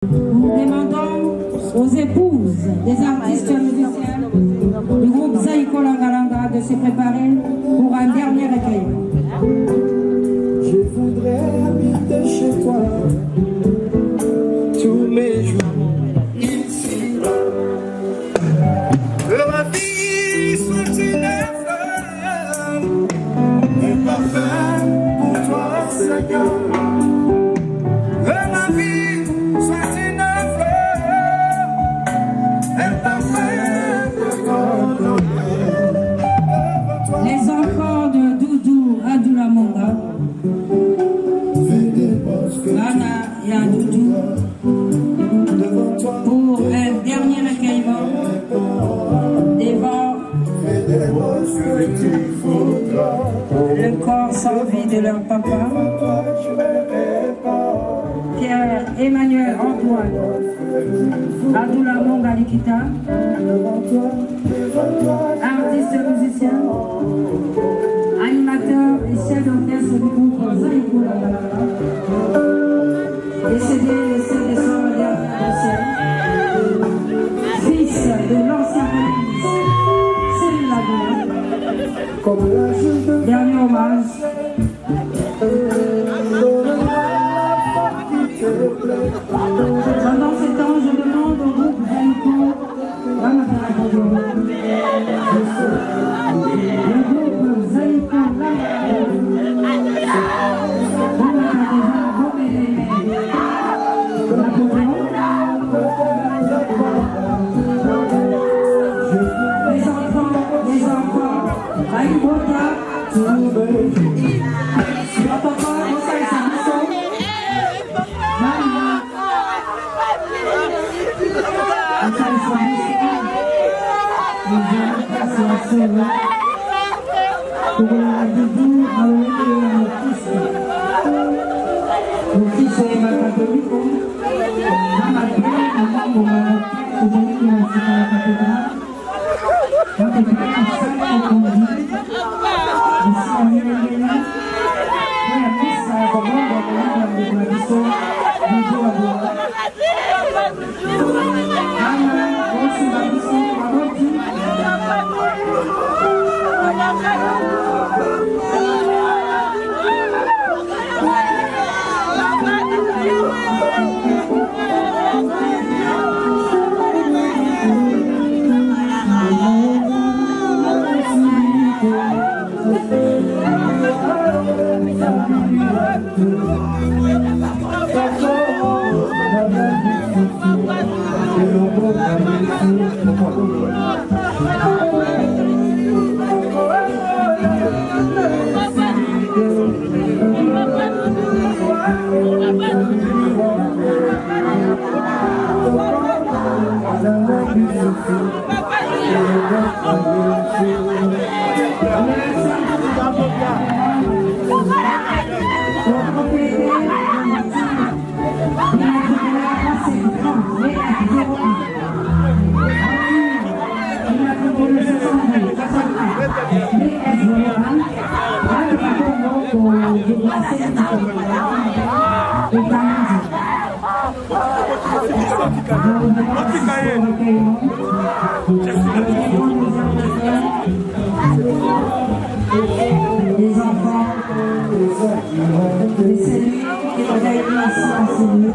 Nous demandons aux épouses des artistes musiciens du groupe Zaïko Langalanga de se préparer pour un dernier recueil. Je voudrais habiter chez toi tous mes jours ici. Que ma vie soit une fleur, un parfum pour toi, Seigneur. Que ma vie soit une fleur, un parfum pour ton honneur. Les enfants de Doudou Adulamonga, Nana et Doudou, pour un dernier recueillement devant le corps sans vie de leur papa, Pierre-Emmanuel Antoine Adulamonga Likita, artiste musicien, animateur et chef d'orchestre du groupe Zaïko Langalanga, décédé le 7 décembre dernier au ciel, fils de l'ancien police Cyril Lagoua. Dernier hommage. Pendant ce temps, je demande au groupe Zaïko Langalanga, le groupe Zaïko les enfants, Aïbota, les enfants, les cellules qui ont été assassinées.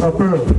Sapeur.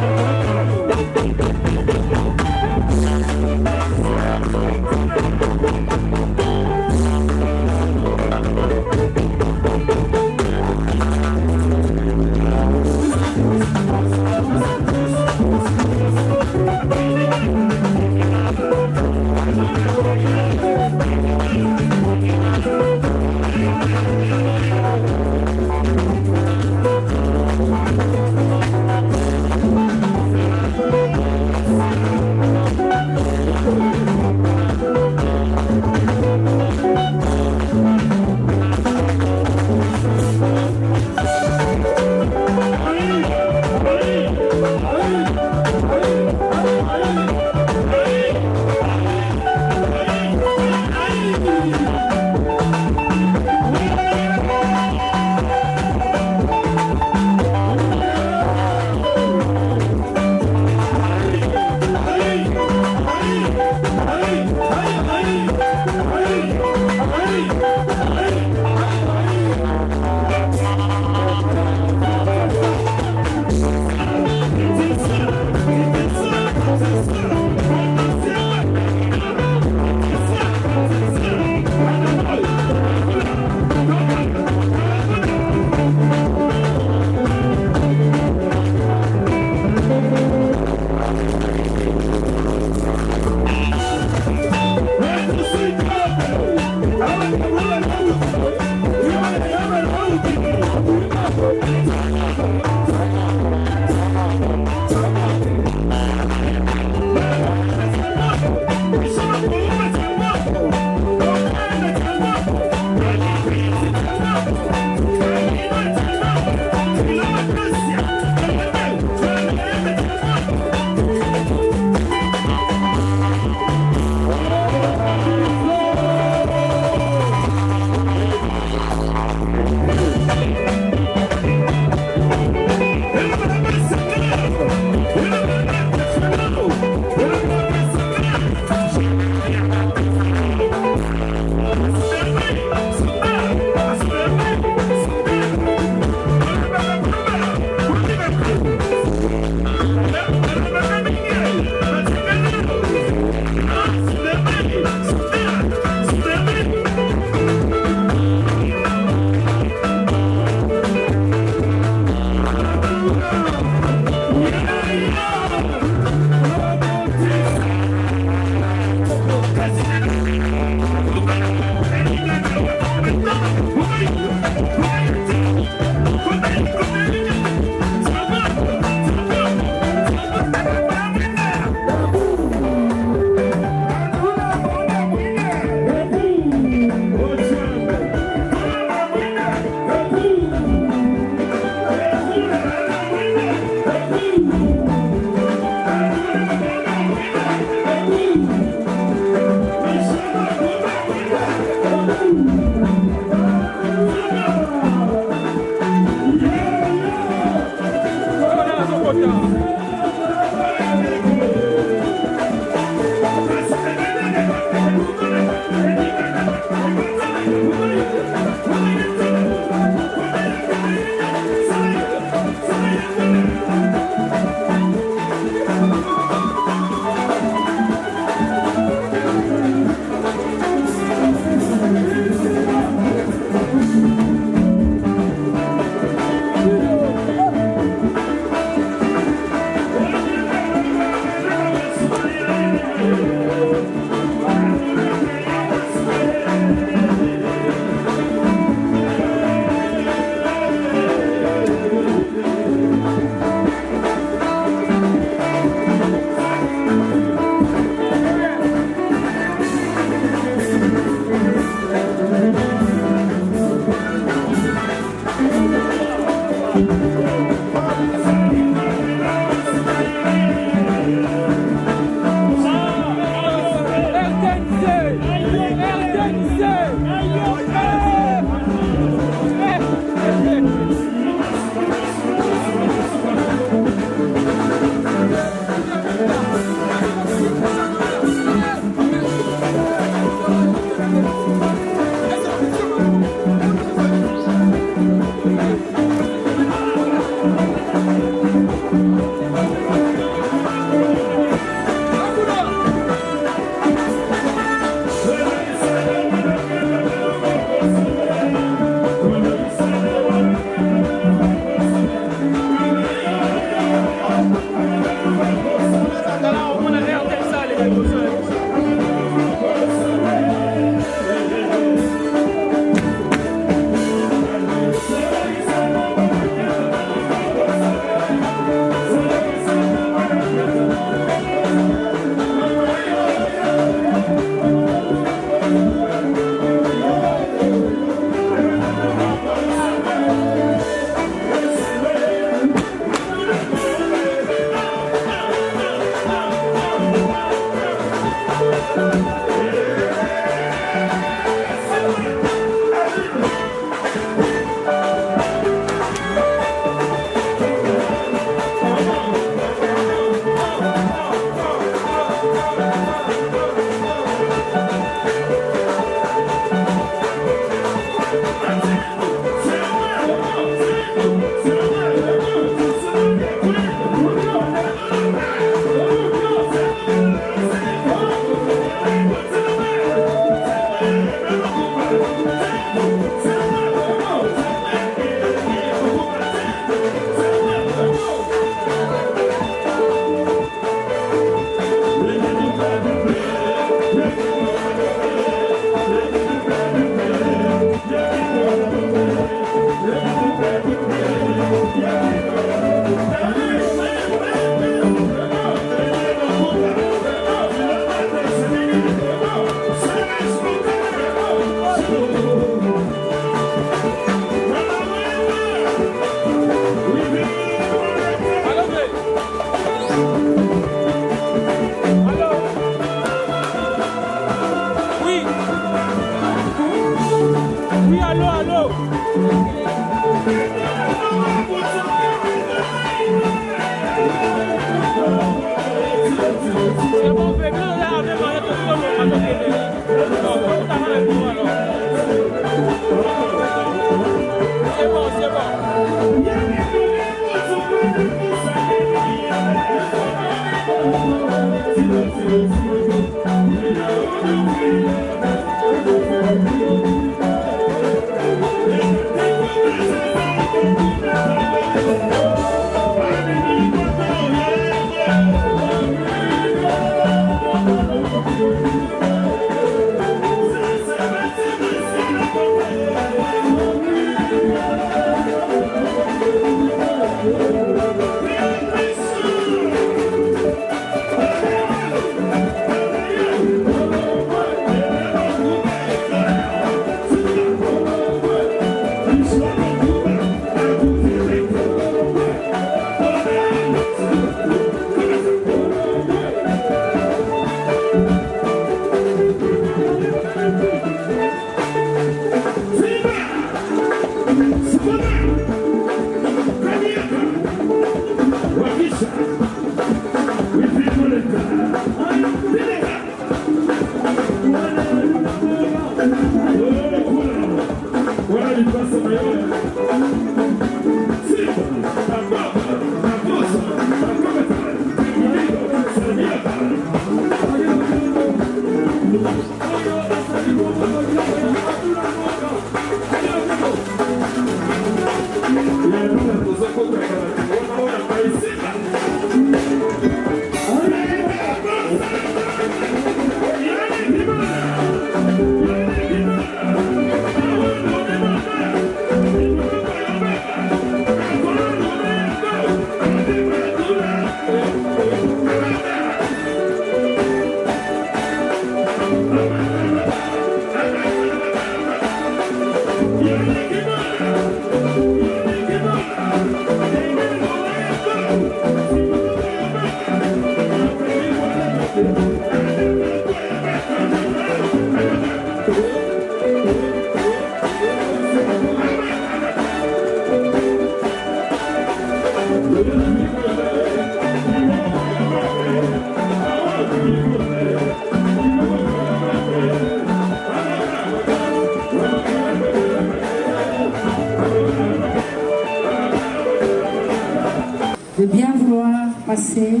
De bien vouloir passer,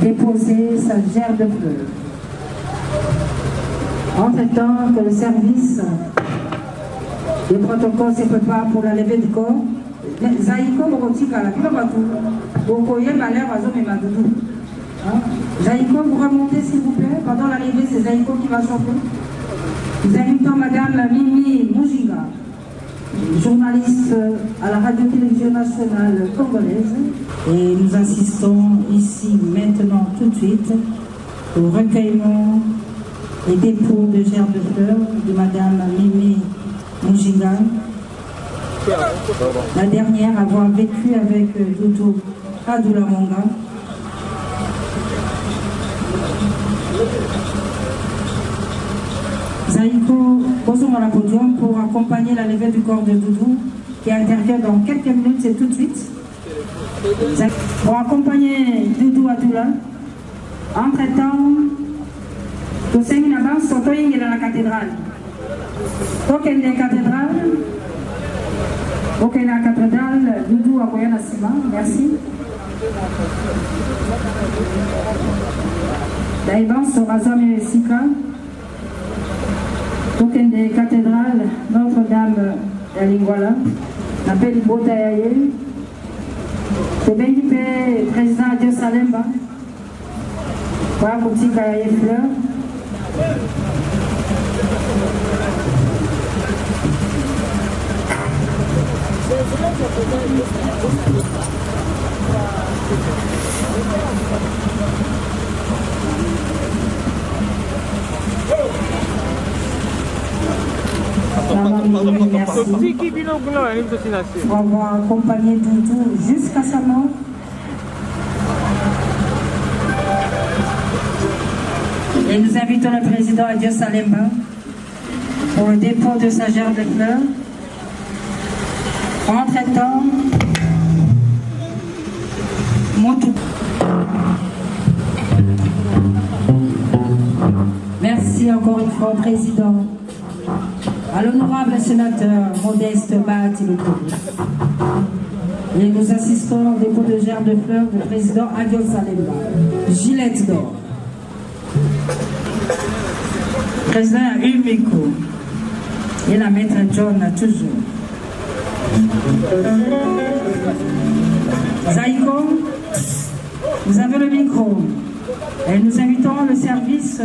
déposer sa gerbe de fleurs. Entre-temps que le service des protocoles se prépare pour la levée du corps, Zaïko Morotika, la Kilobatou, Okoye Malheur Azom et Madoudou. Zaïko, vous remontez s'il vous plaît. Pendant l'arrivée, c'est Zaïko qui va chanter. Nous invitons Madame Mimi Moujinga, journaliste à la radio-télévision nationale congolaise. Et nous assistons ici maintenant tout de suite au recueillement et dépôt de gerbes de fleurs de Madame Mimi Moujinga, la dernière à avoir vécu avec Doudou Adulamonga. Zaïko posons à la podium pour accompagner la levée du corps de Doudou qui intervient dans quelques minutes, c'est tout de suite. Pour accompagner Doudou Adula, entre-temps, Toussaint Nabas sont dans la cathédrale. Aucune des cathédrales, aucune la cathédrale, Doudou Akoyana Sima, merci. Daïban Sorazam et Sika. Aucune des cathédrales, Notre-Dame de Lingwala, l'appel Botayaye, le Benipé, président de Salemba, pour la boutique à Fleur. Merci pour avoir accompagné Doudou jusqu'à sa mort. Et nous invitons le président Adieu Salemba pour le dépôt de sa gerbe de fleurs. Entre-temps, Merci encore une fois au président, à l'honorable sénateur Modeste Batiloko. Et nous assistons au dépôt de germes de fleurs du président Adio Salemba. Gillette d'or. Le président a eu le micro. Et la maître John a toujours. Zaïko, vous avez le micro. Et nous invitons le service.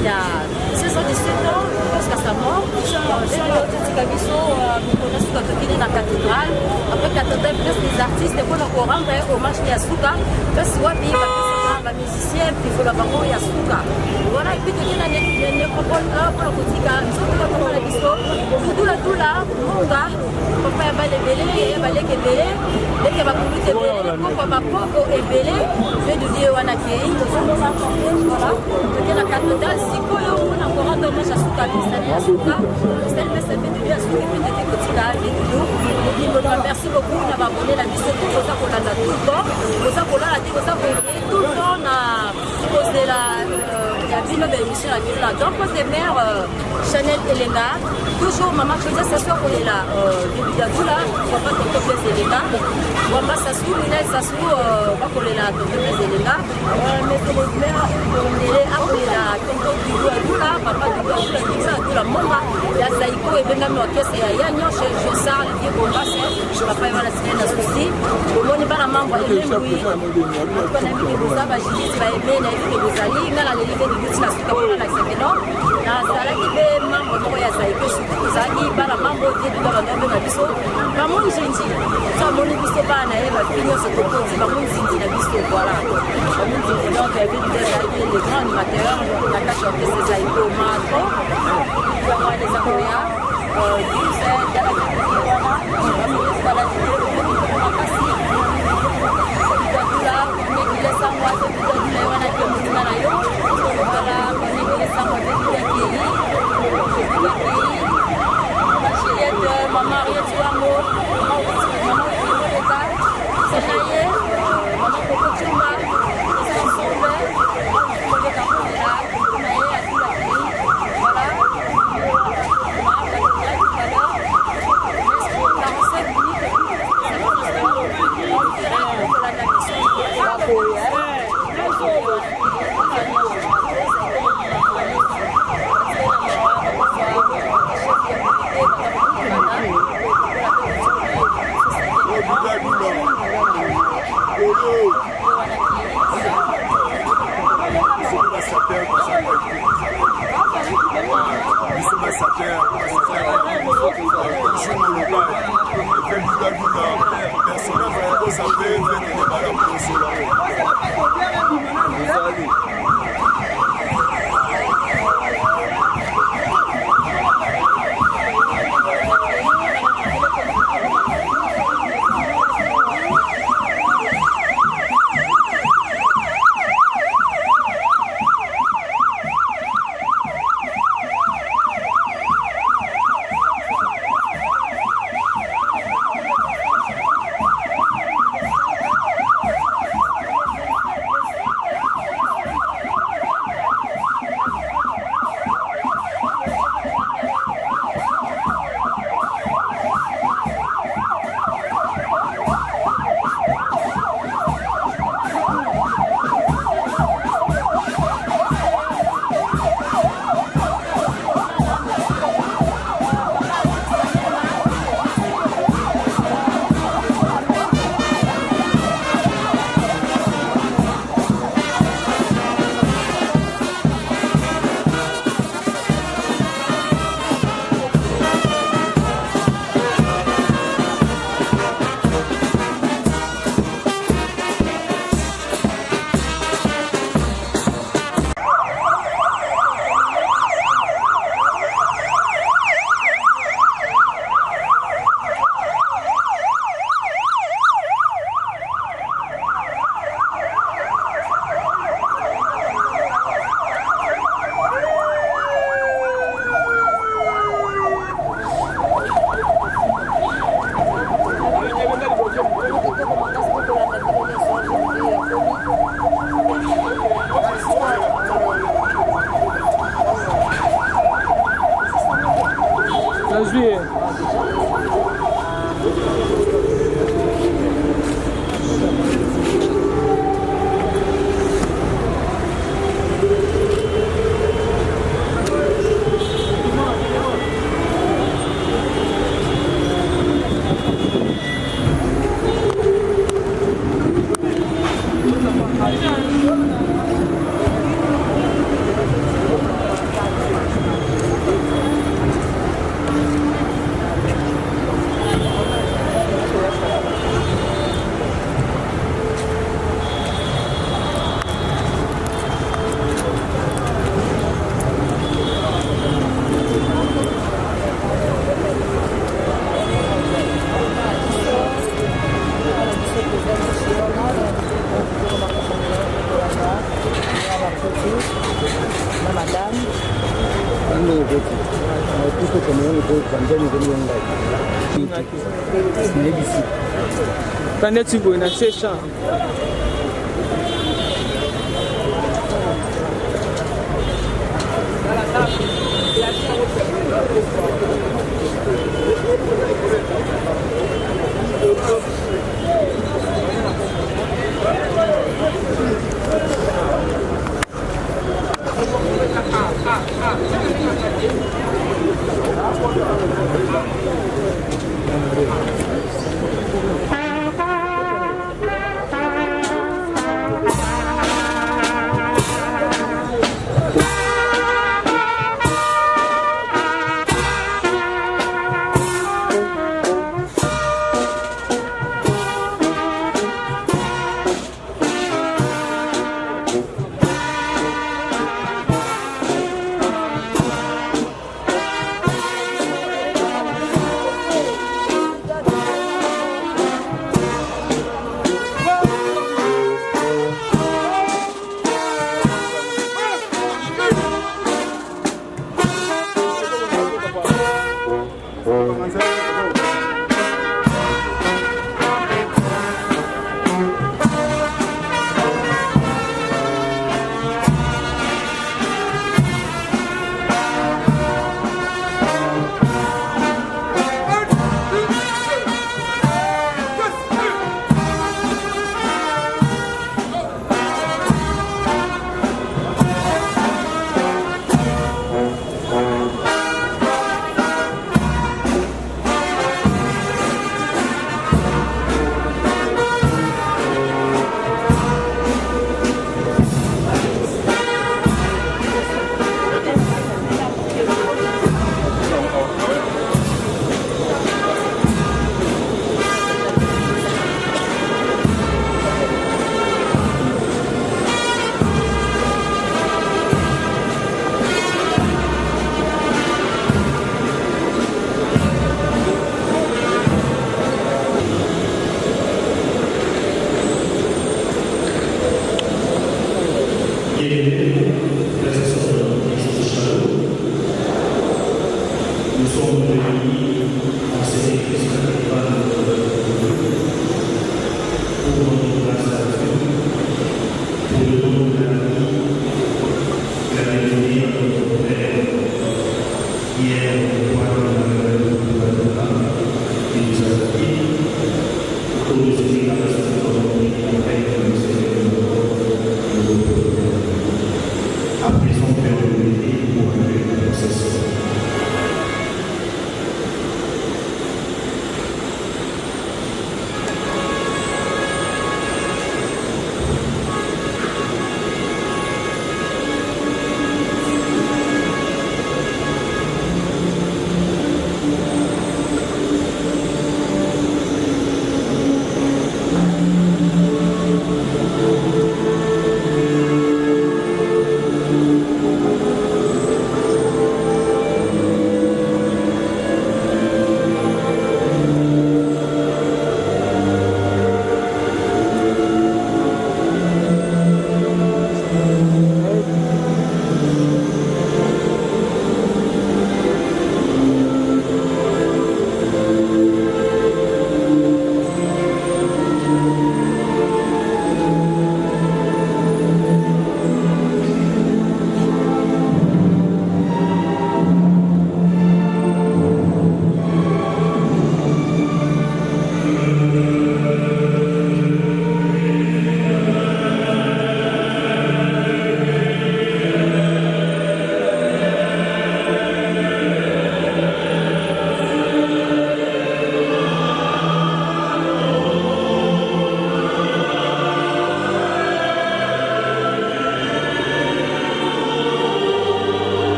il a 16 ans, 17 ans, jusqu'à sa mort. La cathédrale, après cathédrale, plus les artistes, pour le Coran, hommage à Yasuka, plus Wabi, les musiciens, puis il faut la bango Yasuka. Voilà, et puis il y a une nécropole pour le Kotika, ils sont tous les la bisto, tout là, Monga, papa y a les belés, il y a les belés, dès qu'il y a beaucoup de belés, papa Poko et belé, je vais dire Wanakei, voilà, il y a la cathédrale, si on a encore un hommage à Yasuka, Yasuka, c'est le fait de Yasuka, merci beaucoup d'avoir abonné la mission tout le temps, tout le temps à cause de la ville de l'émission là. Donc, c'est mère Chanel Elenga, toujours maman Chosia Sassou pour les là, début d'Adoula, papa Tonto Pes Elenga, Wamba Sassou, Minel Sassou, pour les là, Tonto Pes Elenga, mais c'est les mères, il est appelé là, Tonto Dibou Adoula, papa Dibou Adoula, Dibou Adoula, Moma, la Saïko et Benami Orchestre et Yannion, je sors, le vieux Bomba, je vais pas y avoir la semaine à souci. Au moins, il n'y a pas la membre, et même oui, on a vu que vous avez dit, tu vas aimer, la vie de vos alliés, il y a la levée de l'outil, la souka pour la Sakénon, la Sala qui fait membre, pour y a Saïko, surtout vous avez dit, la membre, qui est tout dans le même biseau, pas mon gentil, ça, mon biseau, pas un aïe, va finir ce tour, c'est pas mon gentil, la biseau, voilà. Donc, il y a vu des alliés, les grands animateurs, la cache orchestre, c'est Saïko, Macro, il y aura des Akoya, madame.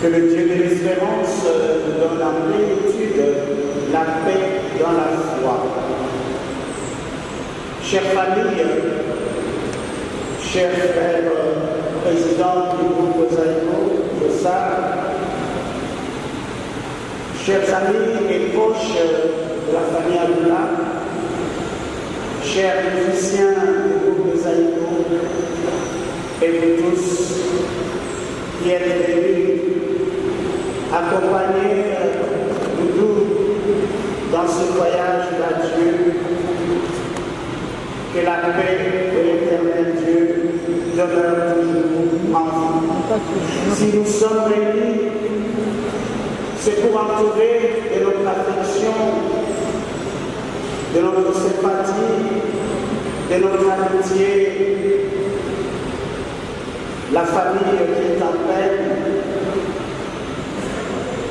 Que le Dieu de l'espérance nous donne en plénitude la paix dans la foi. Chère famille, chers frères présidents du groupe Zaïko, chers amis et proches de la famille Abdullah, chers musiciens du groupe Zaïko, et vous tous qui êtes venus accompagner nous dans ce voyage d'adieu, que la paix de l'éternel Dieu demeure toujours en vous. Si nous sommes réunis, c'est pour entourer de notre affection, de notre sympathie, de notre amitié, la famille qui est en peine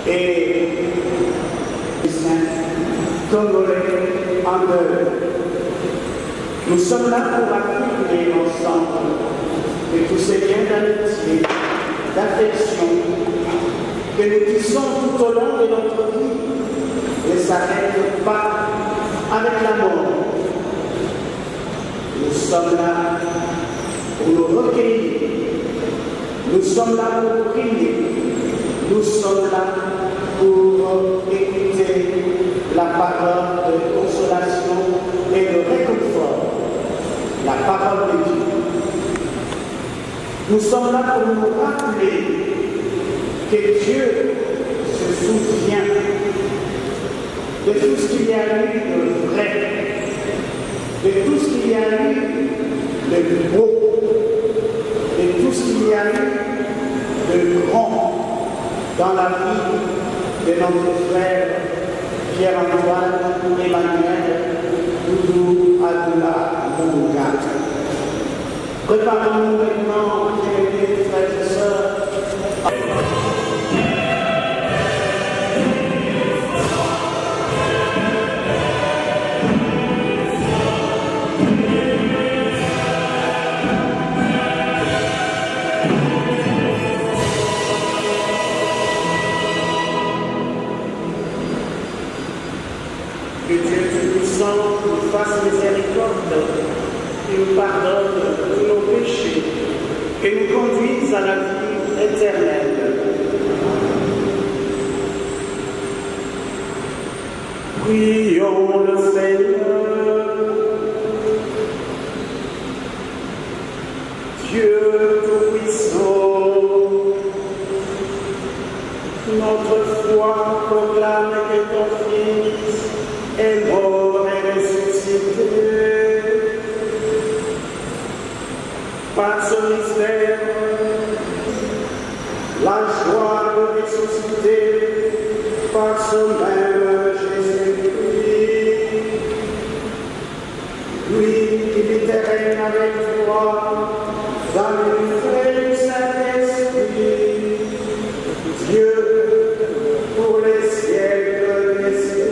et les Congolais en deuil. Nous sommes là pour accueillir ensemble de tous ces liens d'amitié, d'affection que nous tissons tout au long de notre vie ne s'arrête pas avec la mort. Nous sommes là pour nous recueillir, nous sommes là pour prier, nous sommes là pour écouter la parole de consolation et de réconfort, la parole de Dieu. Nous sommes là pour nous rappeler que Dieu se souvient de tout ce qu'il y a eu de vrai, de tout ce qu'il y a eu de beau, de tout ce qu'il y a eu de grand dans la vie de notre frère Pierre-Antoine Emmanuel Doudou Abdullah Moumoukata. Préparons-nous maintenant, mes frères et sœurs, que Dieu Tout-Puissant nous fasse miséricorde et nous pardonne tous nos péchés et nous conduise à la vie éternelle. Prions le Seigneur. Dieu Tout-Puissant, notre foi proclame que ton Fils est mort et ressuscité. Par ce mystère, la joie de ressusciter, par ce même Jésus-Christ, lui qui vit et règne avec toi dans l'unité du Saint-Esprit, Dieu pour les siècles des siècles.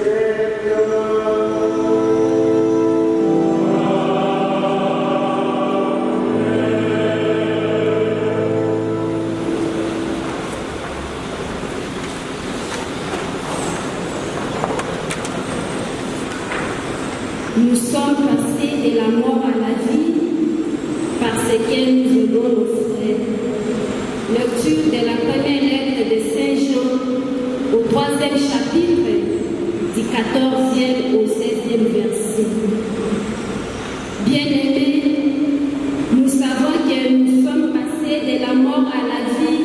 Nous sommes passés de la mort à la vie parce que nous aidons nos frères. Lecture de la première lettre de Saint Jean au 3e chapitre, du 14e au 16e verset. Bien-aimés, nous savons que nous sommes passés de la mort à la vie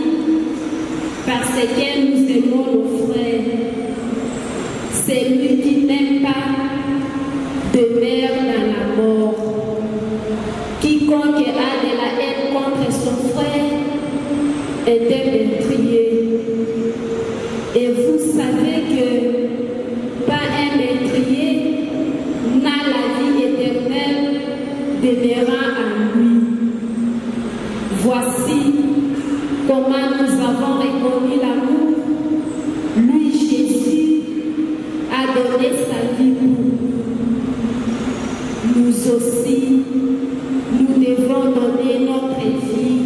parce que nous aimons nos frères. Celui qui n'aime pas demeure dans la mort. Quiconque a de la haine contre son frère est un meurtrier. Et vous savez que pas un meurtrier n'a la vie éternelle demeurant en lui. Voici comment nous avons reconnu l'amour. Lui, Jésus, a donné sa vie pour nous. Nous aussi, nous devons donner notre vie.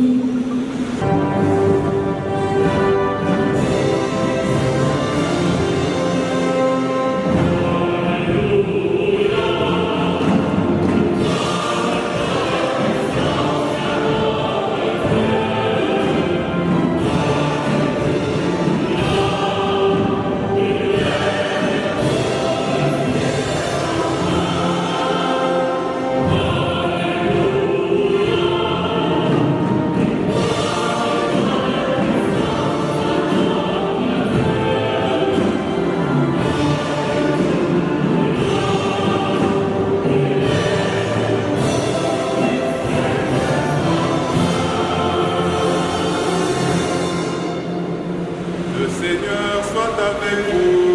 Le Seigneur soit avec vous.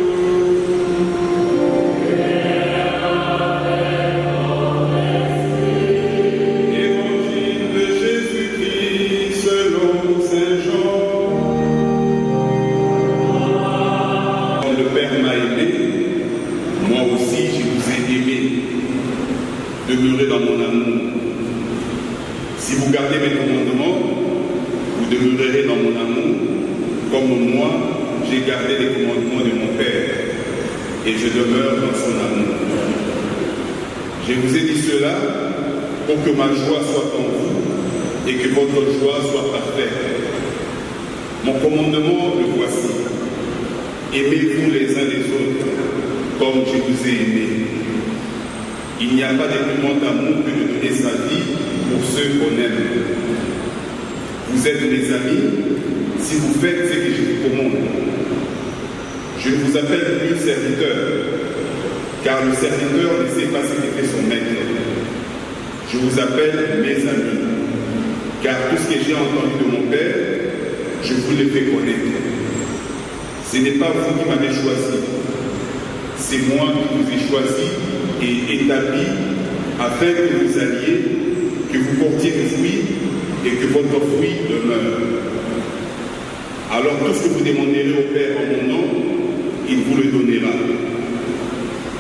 Évangile de Jésus-Christ selon Saint Jean. Le Père m'a aimé, moi aussi je vous ai aimé. Demeurez dans mon amour. Si vous gardez mes commandements, vous demeurerez dans mon amour, comme moi, j'ai gardé les commandements de mon Père, et je demeure dans son amour. Je vous ai dit cela pour que ma joie soit en vous, et que votre joie soit parfaite. Mon commandement, le voici. Aimez-vous les uns les autres, comme je vous ai aimé. Il n'y a pas de plus grand amour que de donner sa vie pour ceux qu'on aime. Vous êtes mes amis si vous faites ce que je vous commande. Je ne vous appelle plus serviteur, car le serviteur ne sait pas ce que fait son maître. Je vous appelle mes amis, car tout ce que j'ai entendu de mon Père, je vous l'ai fait connaître. Ce n'est pas vous qui m'avez choisi, c'est moi qui vous ai choisi et établi afin que vous alliez, que vous portiez des fruits et que votre fruit demeure. Alors tout ce que vous demanderez au Père en mon nom, il vous le donnera.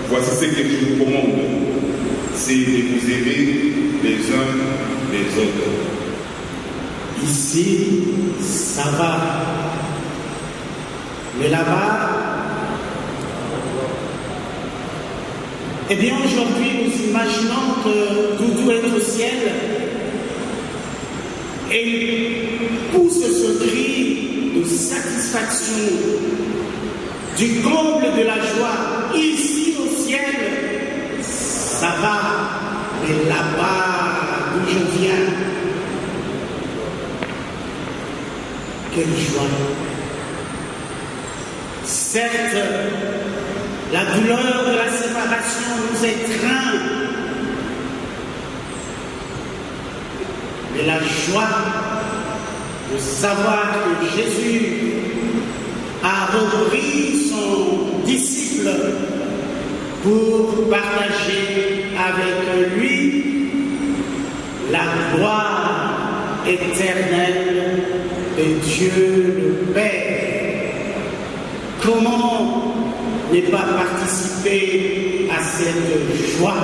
Voici ce que je vous commande, c'est de vous aimer les uns les autres. Ici, ça va. Mais là-bas, eh bien aujourd'hui, nous imaginons que Doudou est au ciel et il pousse ce cri de satisfaction, du comble de la joie. Ici au ciel, ça va, mais là-bas d'où je viens, quelle joie! Certes, la douleur de la séparation nous étreint, mais la joie de savoir que Jésus a repris son disciple pour partager avec lui la gloire éternelle de Dieu le Père. Comment ne pas participer à cette joie?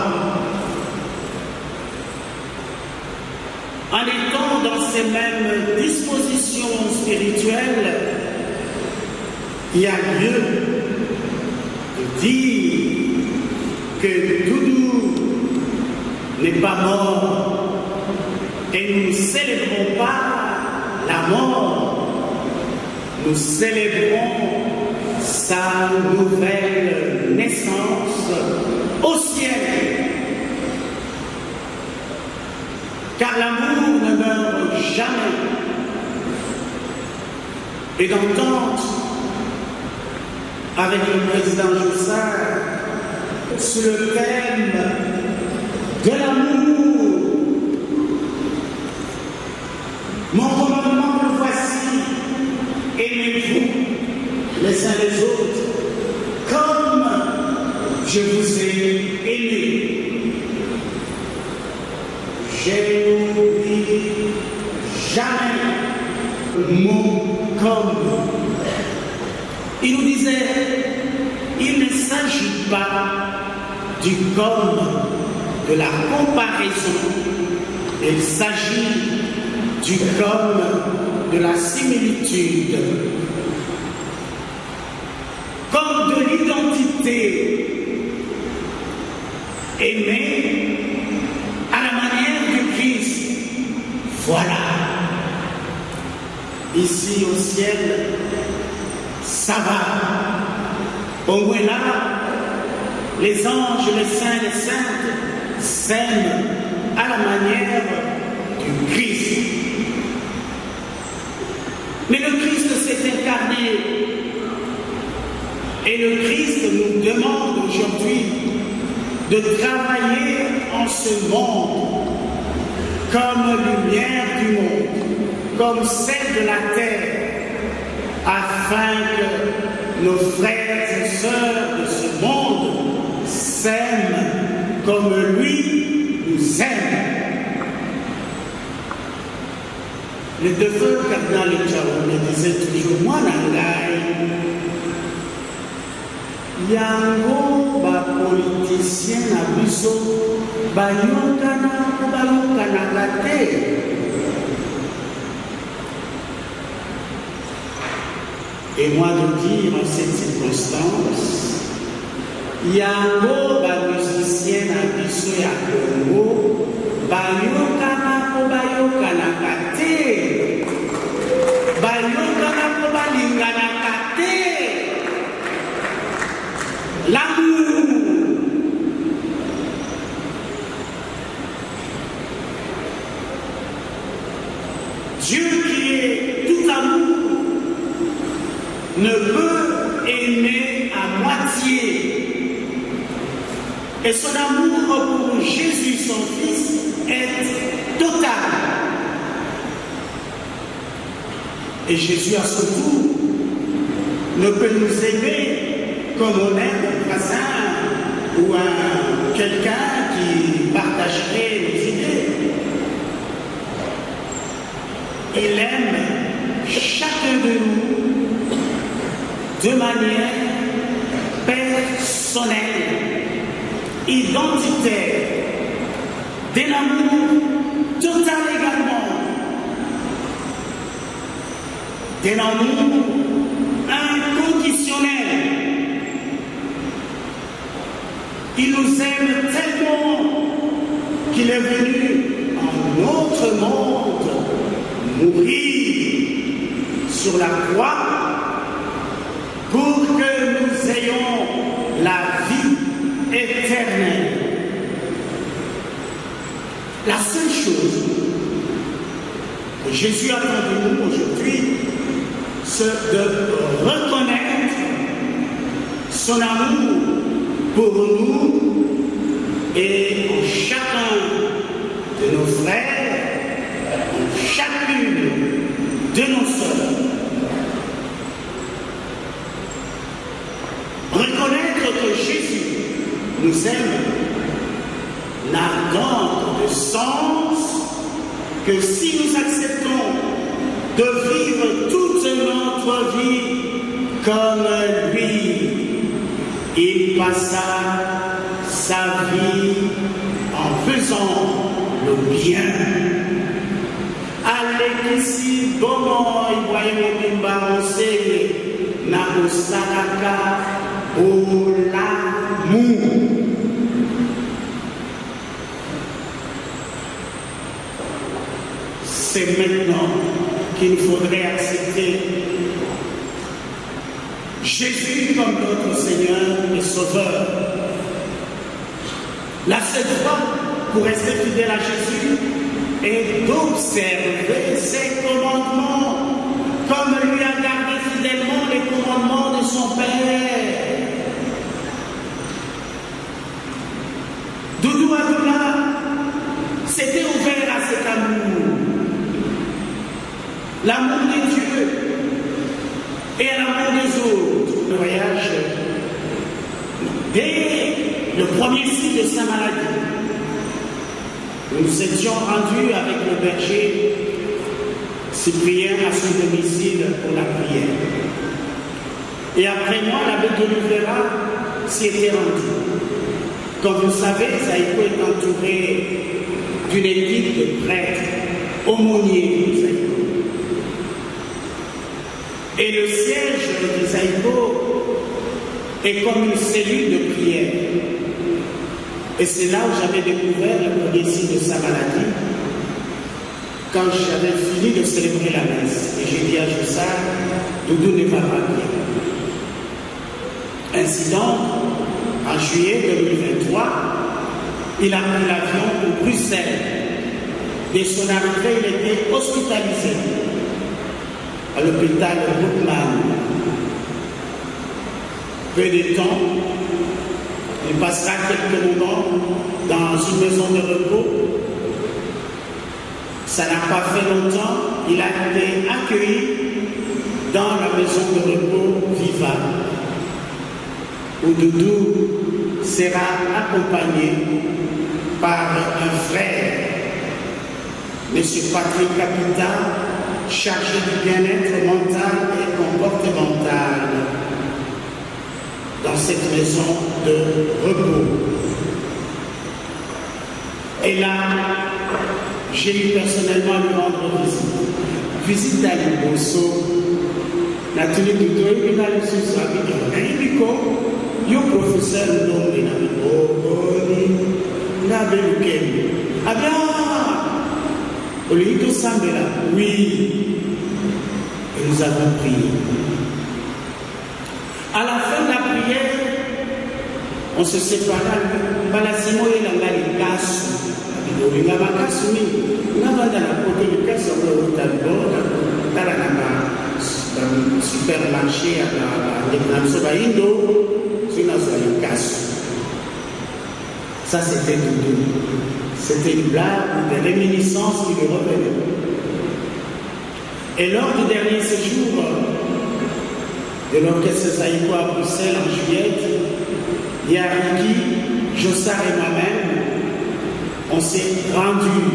En étant dans ces mêmes dispositions spirituelles, il y a lieu de dire que Doudou n'est pas mort et nous ne célébrons pas la mort, nous célébrons sa nouvelle naissance au ciel. Car l'amour ne meurt jamais. Et d'entente avec le président Joussard sur le thème de l'amour, mon commandement le voici, aimez-vous les uns les autres comme je vous ai aimé. Je n'oublie jamais le mot comme. Il nous disait, il ne s'agit pas du comme, de la comparaison, il s'agit du comme, de la similitude, comme de l'identité, aimée à la manière du Christ. Voilà. Ici au ciel, ça va. Au moins là, les anges, les saints, les saintes s'aiment à la manière du Christ. Mais le Christ s'est incarné. Et le Christ nous demande aujourd'hui de travailler en ce monde comme lumière du monde, comme celle de la terre, afin que nos frères et sœurs de ce monde s'aiment comme lui nous aime. Le défunt cardinal Tchao me disait toujours, moi nangai, yango ba politicien na biso bayokana kate. Et moi de dire en cette circonstance, yango ba musicien na biso ya Congo bayokana ko bayokana kate, bayokana ko balingana kate. L'amour. Dieu qui est tout amour ne peut aimer à moitié. Et son amour pour Jésus, son Fils, est total. Et Jésus, à son tour, ne peut nous aimer comme on aime un voisin ou quelqu'un qui partagerait nos idées. Il aime chacun de nous de manière personnelle, identitaire, d'un amour total également, d'un amour inconditionnel. Il nous aime tellement qu'il est venu en notre monde mourir sur la croix pour que nous ayons la vie éternelle. La seule chose que Jésus attend de nous aujourd'hui, c'est de reconnaître son amour pour nous et en chacun de nos frères, en chacune de nos sœurs. Reconnaître que Jésus nous aime n'a donc de sens que si nous acceptons de vivre toute notre vie comme lui. Il passa sa vie en faisant le bien. Alekisi bomo iwaye mobimba oseye na osalaka olamu. C'est maintenant qu'il faudrait accepter Jésus comme notre Seigneur et Sauveur. La seule voie pour rester fidèle à Jésus est d'observer ses commandements, comme lui a gardé fidèlement les commandements de son Père. Doudou Adoula s'était ouvert à cet amour, l'amour de Dieu et à l'amour des autres. Le voyage, dès le premier signe de sa maladie, nous nous étions rendus avec le berger Cyprien à son domicile pour la prière. Et après moi, l'abbé de Oliveira s'y était rendu. Comme vous le savez, Zaïko est entouré d'une équipe de prêtres aumôniers de Zaïko. Et le siège de Zaïko est comme une cellule de prière. Et c'est là où j'avais découvert le premier signe de sa maladie, quand j'avais fini de célébrer la messe. Et j'ai dit à Jossard, Doudou ne va pas bien. Ainsi donc, en juillet 2023, il a pris l'avion pour Bruxelles. Dès son arrivée, il était hospitalisé à l'hôpital Brookman. Peu de temps, il passera quelques moments dans une maison de repos. Ça n'a pas fait longtemps, il a été accueilli dans la maison de repos Viva, où Doudou sera accompagné par un frère, M. Patrick Capita, chargé du bien-être mental et comportemental dans cette maison de repos. Et là, j'ai eu personnellement à lui rendre visite à Liboso. La tenue du dos, il a le sous il y a un professeur nommé ah bien, Olito Sambela, oui, et nous avons prié. À la fin de la prière, on se sépara. Balasimo et la Galikasu. Il y a un casumi. Il y a un casumi. Il y a un supermarché à la ça c'était tout. C'était une blague, des réminiscences qui lui revenaient. Et lors du dernier séjour de l'orchestre Zaïko à Bruxelles en juillet, il y a Ricky, Jossard et moi-même, on s'est rendus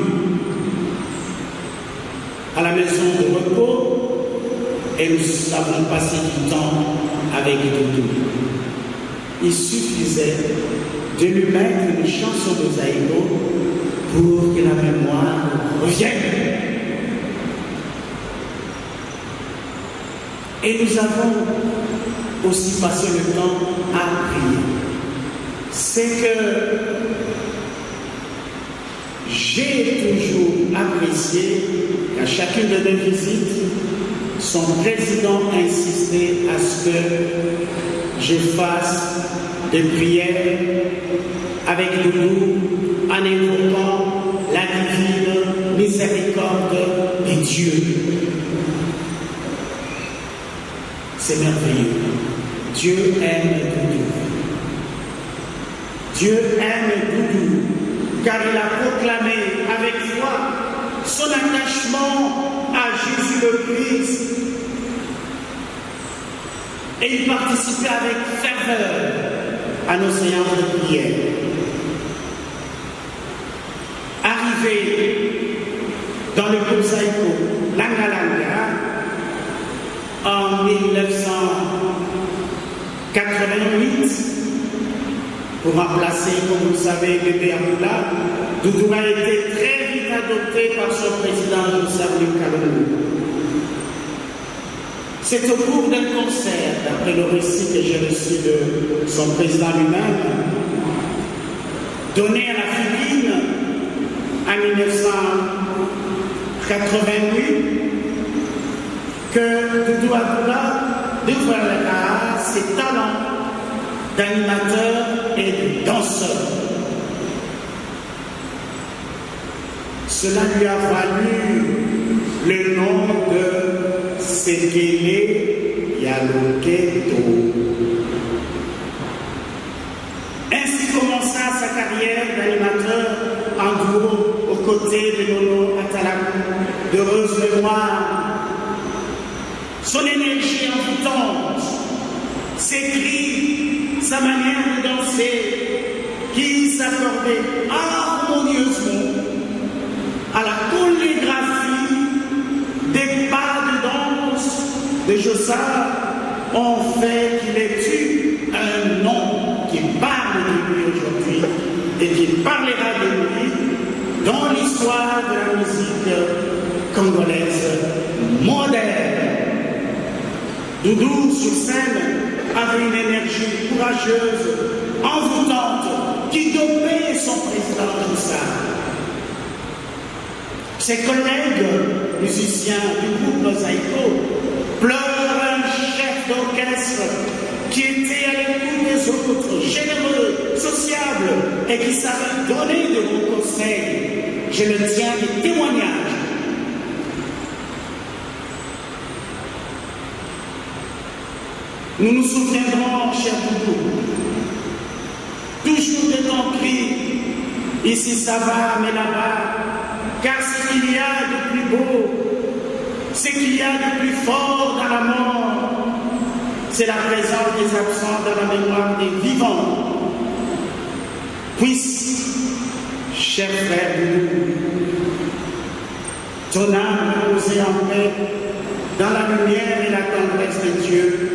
à la maison de repos et nous avons passé du temps avec Doudou. Il suffisait de lui mettre une chanson de Zaïko pour que la mémoire revienne. Et nous avons aussi passé le temps à prier. C'est que j'ai toujours apprécié qu'à chacune de mes visites, son président insistait à ce que je fasse des prières avec Doudou en invoquant la divine miséricorde de Dieu. C'est merveilleux. Dieu aime Doudou. Dieu aime Doudou car il a proclamé avec foi son attachement à Jésus le Christ et il participait avec ferveur à nos séances de prière. Arrivé dans le groupe Zaïko, Langa Langa, en 1988, pour remplacer, comme vous le savez, bébé Aboula, Doudou a été très vite adopté par son président Joseph Kalou. C'est au cours d'un concert, d'après le récit que j'ai reçu de son président lui-même, donné à la Philippine en 1988, que Doudou Aboula dévoilera ses talents d'animateur et de danseur. Cela lui a valu le nom de Sekele Yaloketo. Ainsi commença sa carrière d'animateur en duo aux côtés de Nono Atalakou, d'heureuse mémoire. Son énergie envoûtante, ses cris, sa manière de danser, qui s'accordait harmonieusement à la chorégraphie des pas de danse de Jossard, ont fait qu'il ait eu un nom qui parle de lui aujourd'hui et qui parlera de lui dans l'histoire de la musique congolaise moderne. Doudou, sur scène, avait une énergie courageuse, envoûtante, qui dopait son président Jossard. Ses collègues musiciens du groupe Zaïko pleurent un chef d'orchestre qui était à l'écoute des autres, généreux, sociable et qui savait donner de bons conseils. Je le tiens des témoignages. Nous nous souviendrons, cher Doudou, toujours de ton cri, ici ça va, mais là-bas, car ce qu'il y a de plus beau Ce qu'il y a de plus fort dans la mort, c'est la présence des absents dans la mémoire des vivants. Puisse, chers frères, ton âme reposer en paix dans la lumière et la tendresse de Dieu.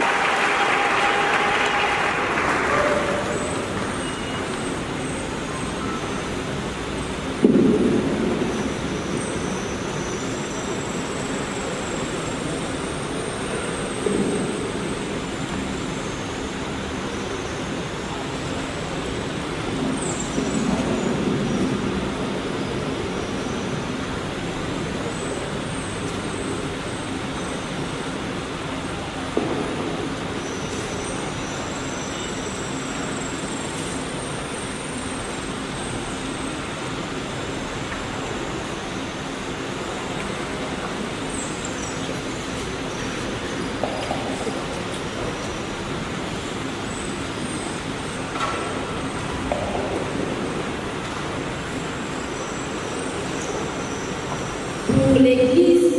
Pour l'Église,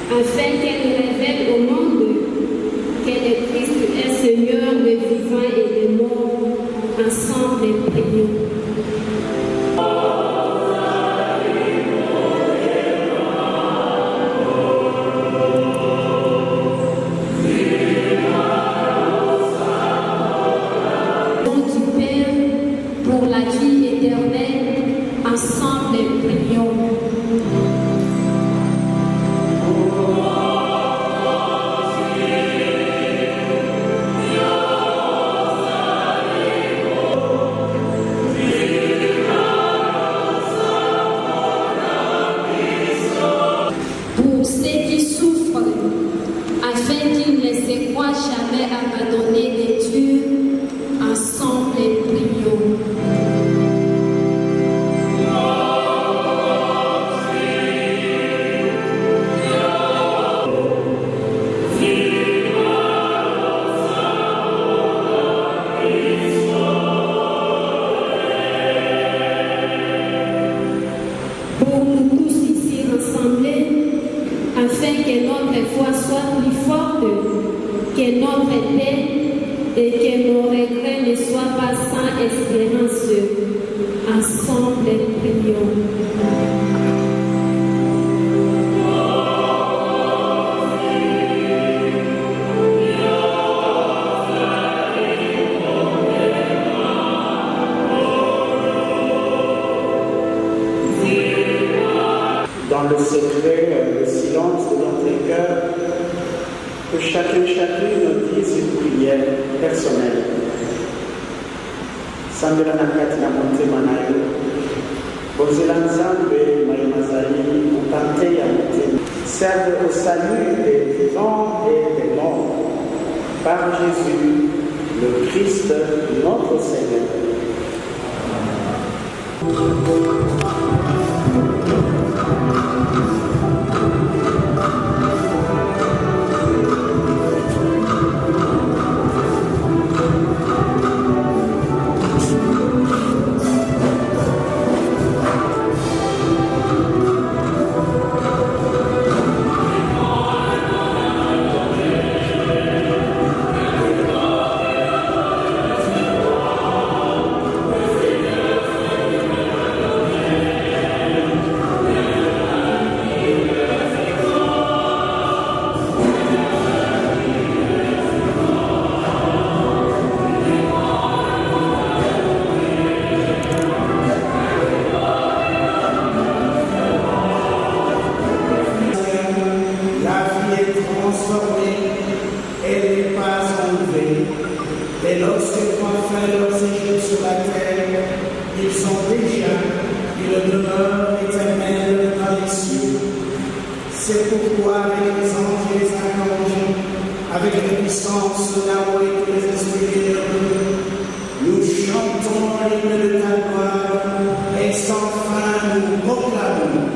afin qu'elle révèle au monde que le Christ est Seigneur des vivants et des morts, ensemble prions. Pour la vie éternelle, ensemble prions. Pour ceux qui souffrent, afin qu'ils ne se croient jamais abandonnés de Dieu, ensemble prions. Pour nous tous ici rassemblés, afin que notre foi soit plus forte que notre paix et que nos regrets ne soient pas sans espérance. Ensemble prions. Dans le secret, le silence de notre cœur, que chacune dise une prière personnelle. Sambela nakati na motema na yo, bozela nzambe mayemazali mutante ya motema. Serve au salut des vivants et des morts, par Jésus, le Christ, notre Seigneur. Elle n'est pas enlevée. Et lorsque enfin leur séjour sur la terre, ils sont déjà une demeure éternelle dans les cieux. C'est pourquoi avec les anges et les archanges, avec la puissance, l'amour et tous les esprits de Dieu, nous chantons l'hymne de ta gloire et sans fin nous proclamons.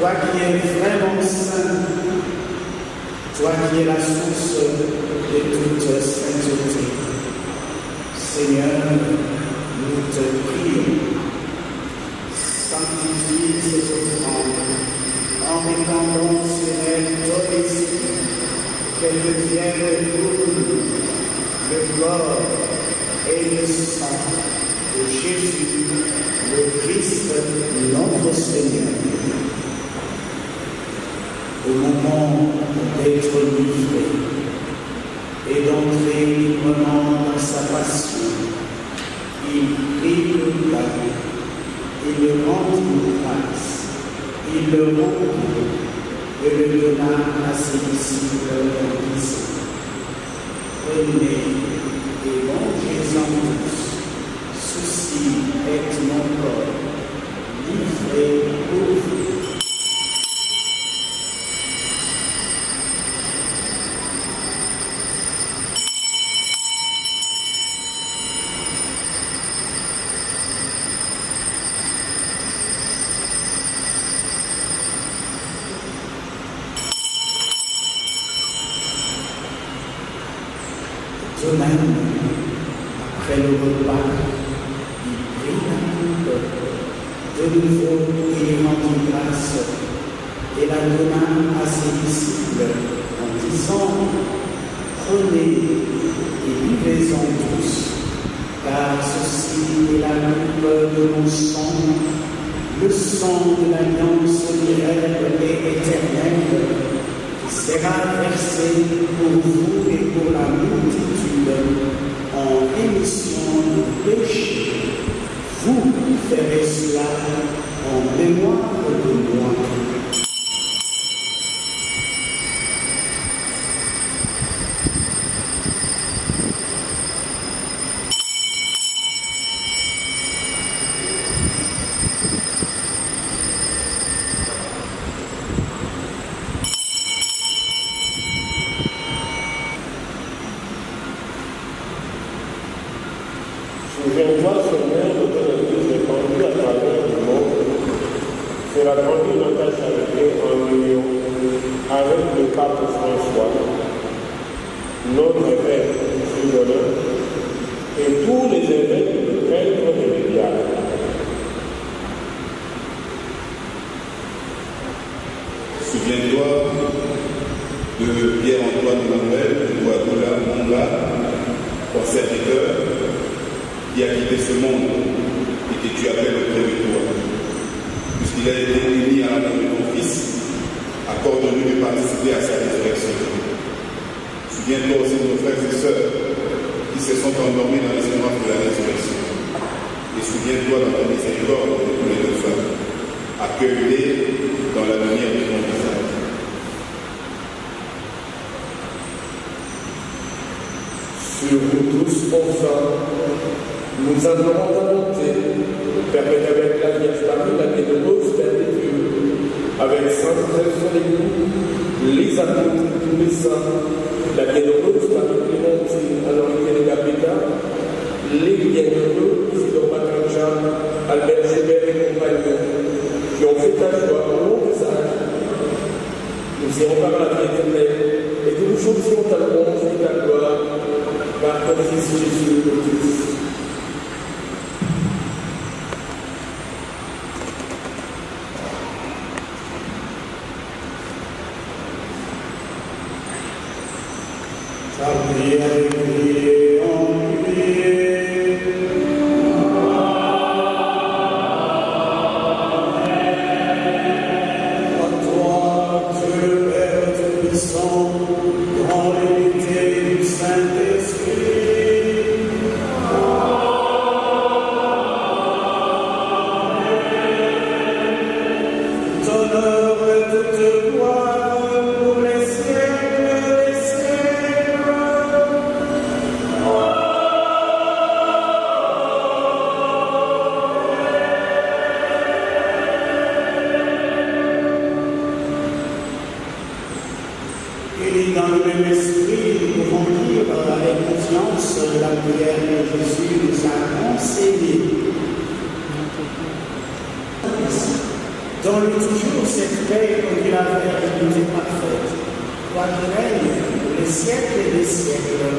toi qui es vraiment saint, toi qui es la source de toute sainteté. Seigneur, nous te prions, sanctifie ces offrandes en répandant sur elles ton esprit, qu'elles deviennent pour nous le corps et le sang de Jésus, le Christ, notre Seigneur. Au moment d'être livré et d'entrer librement dans sa passion, il prit le pain, il le rendit grâce, il le rompit et le donna à ses disciples en disant: prenez et mangez-en tous, ceci est mon corps, livré pour vous. De même, après le repas, il prit la coupe, de nouveau il rendit grâce et la donna à ses disciples en disant: prenez et buvez-en tous, car ceci est la coupe de mon sang, le sang de l'alliance nouvelle et éternelle, qui sera versé pour vous et pour la multitude en rémission du péché. Vous ferez cela en mémoire de moi. Souviens-toi, Seigneur, de ton Église répandue à travers le monde. Fais-la grandir dans ta charité en union avec le pape François, notre évêque Philonien et tous les évêques de prêtres et de diacres. Souviens-toi de Pierre-Antoine Emmanuel, de Douadoula Monga, ton serviteur, qui a quitté ce monde et que tu appelles auprès de toi. Puisqu'il a été uni à l'amour de ton Fils, accorde-lui de participer à sa résurrection. Souviens-toi aussi de nos frères et sœurs qui se sont endormis dans l'espérance de la résurrection. Et souviens-toi dans ta miséricorde de tous les défunts. Accueille-les dans la lumière de ton visage. Sur vous tous, enfin, nous adorons ta bonté. Permets avec la Vierge Marie, la bienheureuse Mère de Dieu, avec Saint Joseph son époux, les apôtres et tous les saints, la bienheureuse Marie Clémentine, Henriette de Gabetta, les bienheureux Isidore Matanja, Albert Schubert et compagnons, qui ont fait ta joie au long des âges. Nous irons par la vie éternelle et que nous chantions ta louange et ta gloire par ton Fils Jésus le Christ. Et dans le même esprit, nous pouvons lire avec confiance la prière que Jésus nous a enseignée. Dans Donne toujours cette paix comme il avait l'unité parfaite. Toi qui règnes les siècles et des siècles.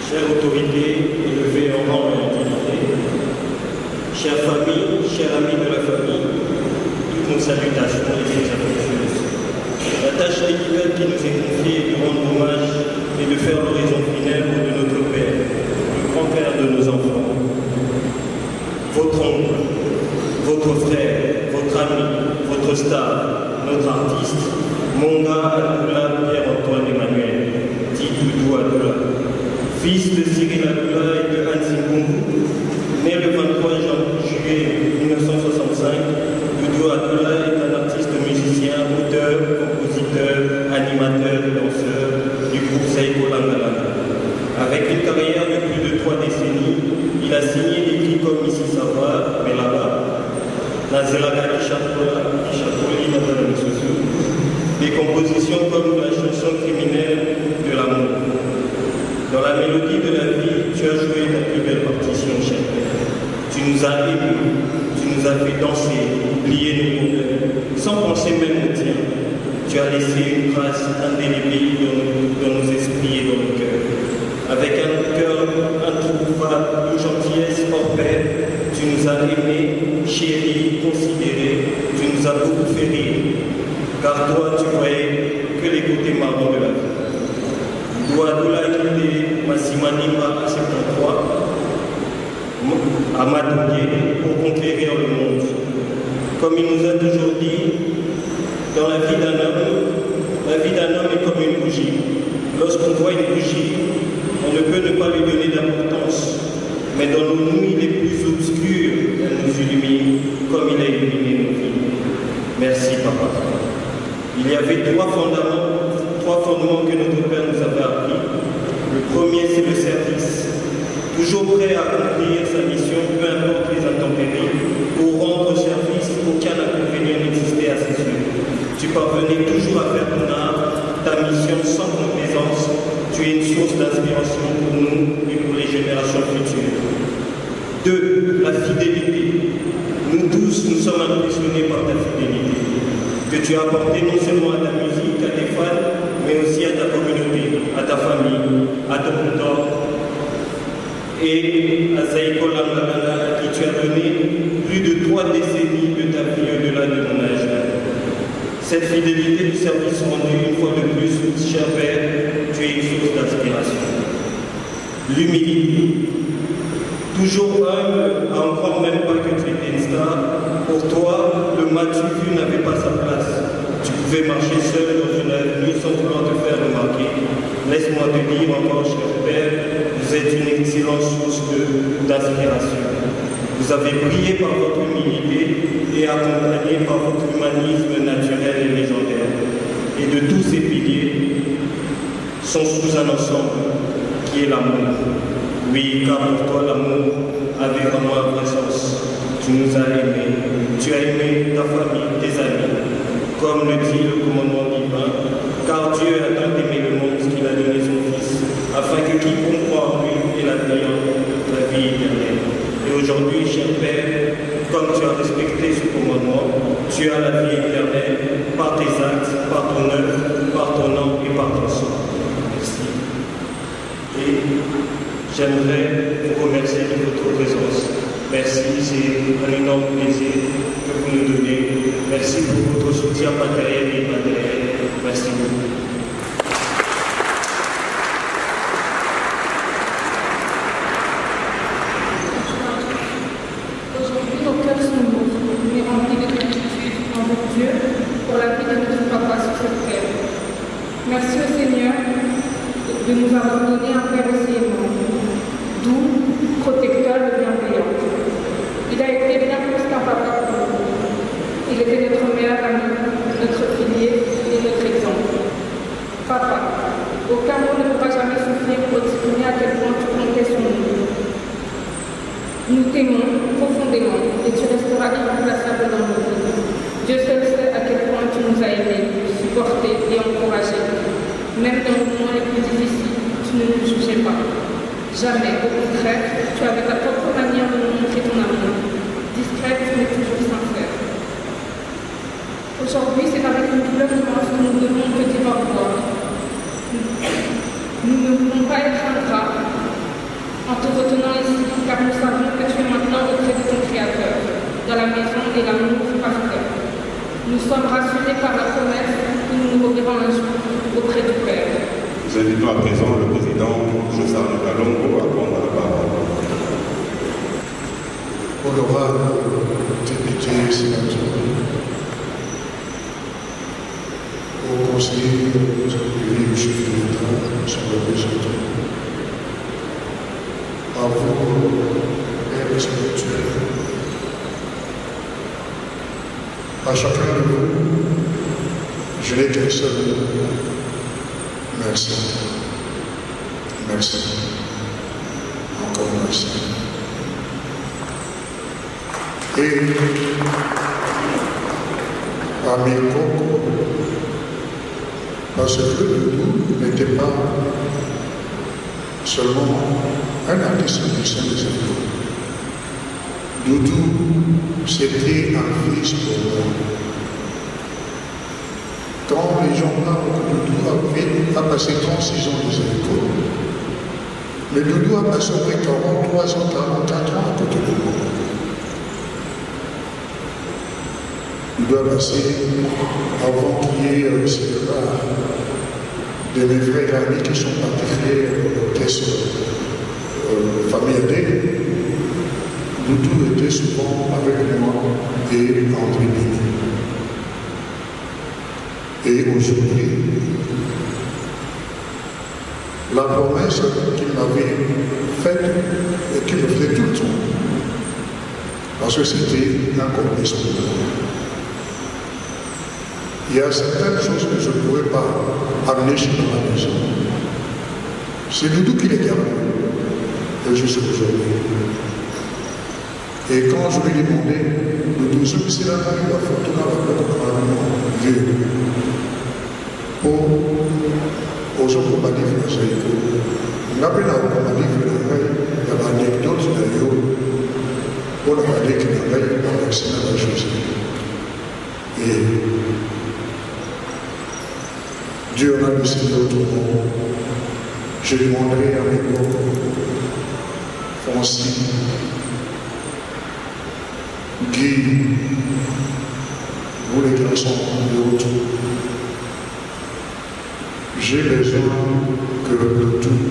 Chère autorité élevée en rang et en dignité, chère famille, chers amis de la famille, toutes nos salutations et nos affectueuses. La tâche délicate qui nous est confiée est de rendre hommage et de faire l'horizon funèbre de notre père, le grand-père de nos enfants. Votre oncle, votre frère, votre ami, votre star, notre artiste, mon gars Adoula Pierre-Antoine Emmanuel, dit Doudou Adoula, fils de Cyril Adoula et de Anne Simbungu, né le 23 juillet 1965, Doudou Adoula est un artiste musicien, auteur, compositeur, animateur et danseur du groupe Saïko Langalanga. Avec une carrière de plus de 3 décennies, il a signé des clips comme Ici Savoir, Melaba, Nazelaga Ishapoli, des compositions comme la chanson criminelle de l'amour. Dans la mélodie de la vie, tu as joué ta plus belle partition, cher père. Tu nous as aimés, tu nous as fait danser, plier nos problèmes, sans penser même au tien. Tu as laissé une trace indélébile dans nos esprits et dans nos cœurs. Avec un cœur introuvable de gentillesse hors pair, tu nous as aimés, chéris, considérés, tu nous as beaucoup fait rire, car toi tu voyais que les côtés marrants de la vie. Douadoula a quitté Massimanima à 73, à Matougué, pour conquérir le monde. Comme il nous a toujours dit, dans la vie d'un homme est comme une bougie. Lorsqu'on voit une bougie, on ne peut ne pas lui donner d'importance, mais dans nos nuits les plus obscures, elle nous illumine comme il a illuminé nos vies. Merci, papa. Il y avait 3 fondements que notre père nous avait appris. Le premier, c'est le service. Toujours prêt à accomplir sa mission, peu importe les intempéries, pour rendre service, aucun inconvénient n'existait à ses yeux. Tu parvenais toujours à faire ton art, ta mission sans complaisance. Tu es une source d'inspiration pour nous et pour les générations futures. 2. La fidélité. Nous tous, nous sommes impressionnés par ta fidélité, que tu as apportée non seulement à ta musique, à tes fans, mais aussi à ta communauté, à ta famille, à ton mentor, et à Saïko Langalanga, à qui tu as donné plus de 3 décennies de ta vie au-delà de mon âge. Cette fidélité du service rendu une fois de plus, cher père, tu es une source d'inspiration. L'humilité. Toujours humble, à en croire même pas que tu étais une star. Pour toi, le matu vu n'avait pas sa place. Tu pouvais marcher seul dans une avenue sans vouloir te faire remarquer. Laisse-moi te dire encore, cher père, vous êtes une excellente source d'inspiration. Vous avez brillé par votre humilité et accompagné par votre humanisme naturel et légendaire. Et de tous ces piliers sont sous un ensemble qui est l'amour. Oui, car pour toi, l'amour avait vraiment un vrai sens. Tu nous as aimés. Tu as aimé ta famille, tes amis. Comme le dit le commandement divin, car Dieu a tant aimé le monde qu'il a donné son Fils, afin que quiconque croit en lui ait la vie éternelle. Et aujourd'hui, cher Père, comme tu as respecté ce commandement, tu as la vie éternelle par tes actes, par ton œuvre, par ton nom et par ton sang. Merci. Et j'aimerais vous remercier de votre présence. Merci, c'est un énorme plaisir que vous nous donnez. Merci pour votre soutien matériel et immatériel. Merci beaucoup. Aujourd'hui, nos cœurs sont lourds, mais remplis de gratitude envers Dieu pour la vie de notre papa sur cette terre. Merci au Seigneur de nous avoir donné un père aussi aimant, doux, protecteur et bienveillant. Il a été bien plus qu'un papa pour nous. Il était notre meilleur ami, notre pilier et notre exemple. Papa, aucun mot ne pourra jamais suffire pour exprimer à quel point tu comptais sur nous. Nous t'aimons profondément et tu resteras irremplaçable dans nos vies. Dieu seul sait à quel point tu nous as aimés, supportés et encouragés. Même dans les moments les plus difficiles, tu ne nous jugeais pas. Jamais, au contraire, tu avais ta propre manière de nous montrer ton amour, discrète mais toujours sincère. Aujourd'hui, c'est avec une douleur immense que nous devons te dire au revoir. Nous ne voulons pas être ingrats en te retenant ici, car nous savons que tu es maintenant auprès de ton Créateur, dans la maison et l'amour parfait. Nous sommes rassurés par la promesse que nous nous reverrons un jour auprès du Père. Nous invitons à présent le président Josarno Kalongo à prendre la parole. Honorable député sénateur, au conseiller du chef de l'État, sur le président, à vous, et respectueux, à chacun de vous, je n'ai qu'un seul mot. Merci. Merci. Encore merci. Et à mes propos, parce que Doudou n'était pas seulement un artiste musicien des écoles. Doudou, c'était un fils pour moi. Quand les gens parlent que Doudou a passé 36 ans des écoles, mais Doudou a passé 43 ans, 44 ans à côté de moi. Il doit passer avant qu'il y ait cette part de mes frères amis qui sont partis au test familial. Doudou était souvent avec moi et André Bini. Et aujourd'hui, la promesse qu'il m'avait faite et qu'il me faisait tout le temps, parce que c'était incompressible. Il y a certaines choses que je ne pouvais pas amener chez ma maison. C'est Doudou qui les garde. Et je sais aujourd'hui. Et quand je lui ai demandé, Doudou, c'est la famille de la photo dans vieux. Aux gens qui m'ont dit que c'est on a pris la recommandée il y a une anecdote d'ailleurs. On a dit qu'il y avait un accident de la chose. Et Dieu en a décidé autrement. Je demanderai à l'époque, Francis, Guy, vous les garçons et autres, j'ai besoin que le tout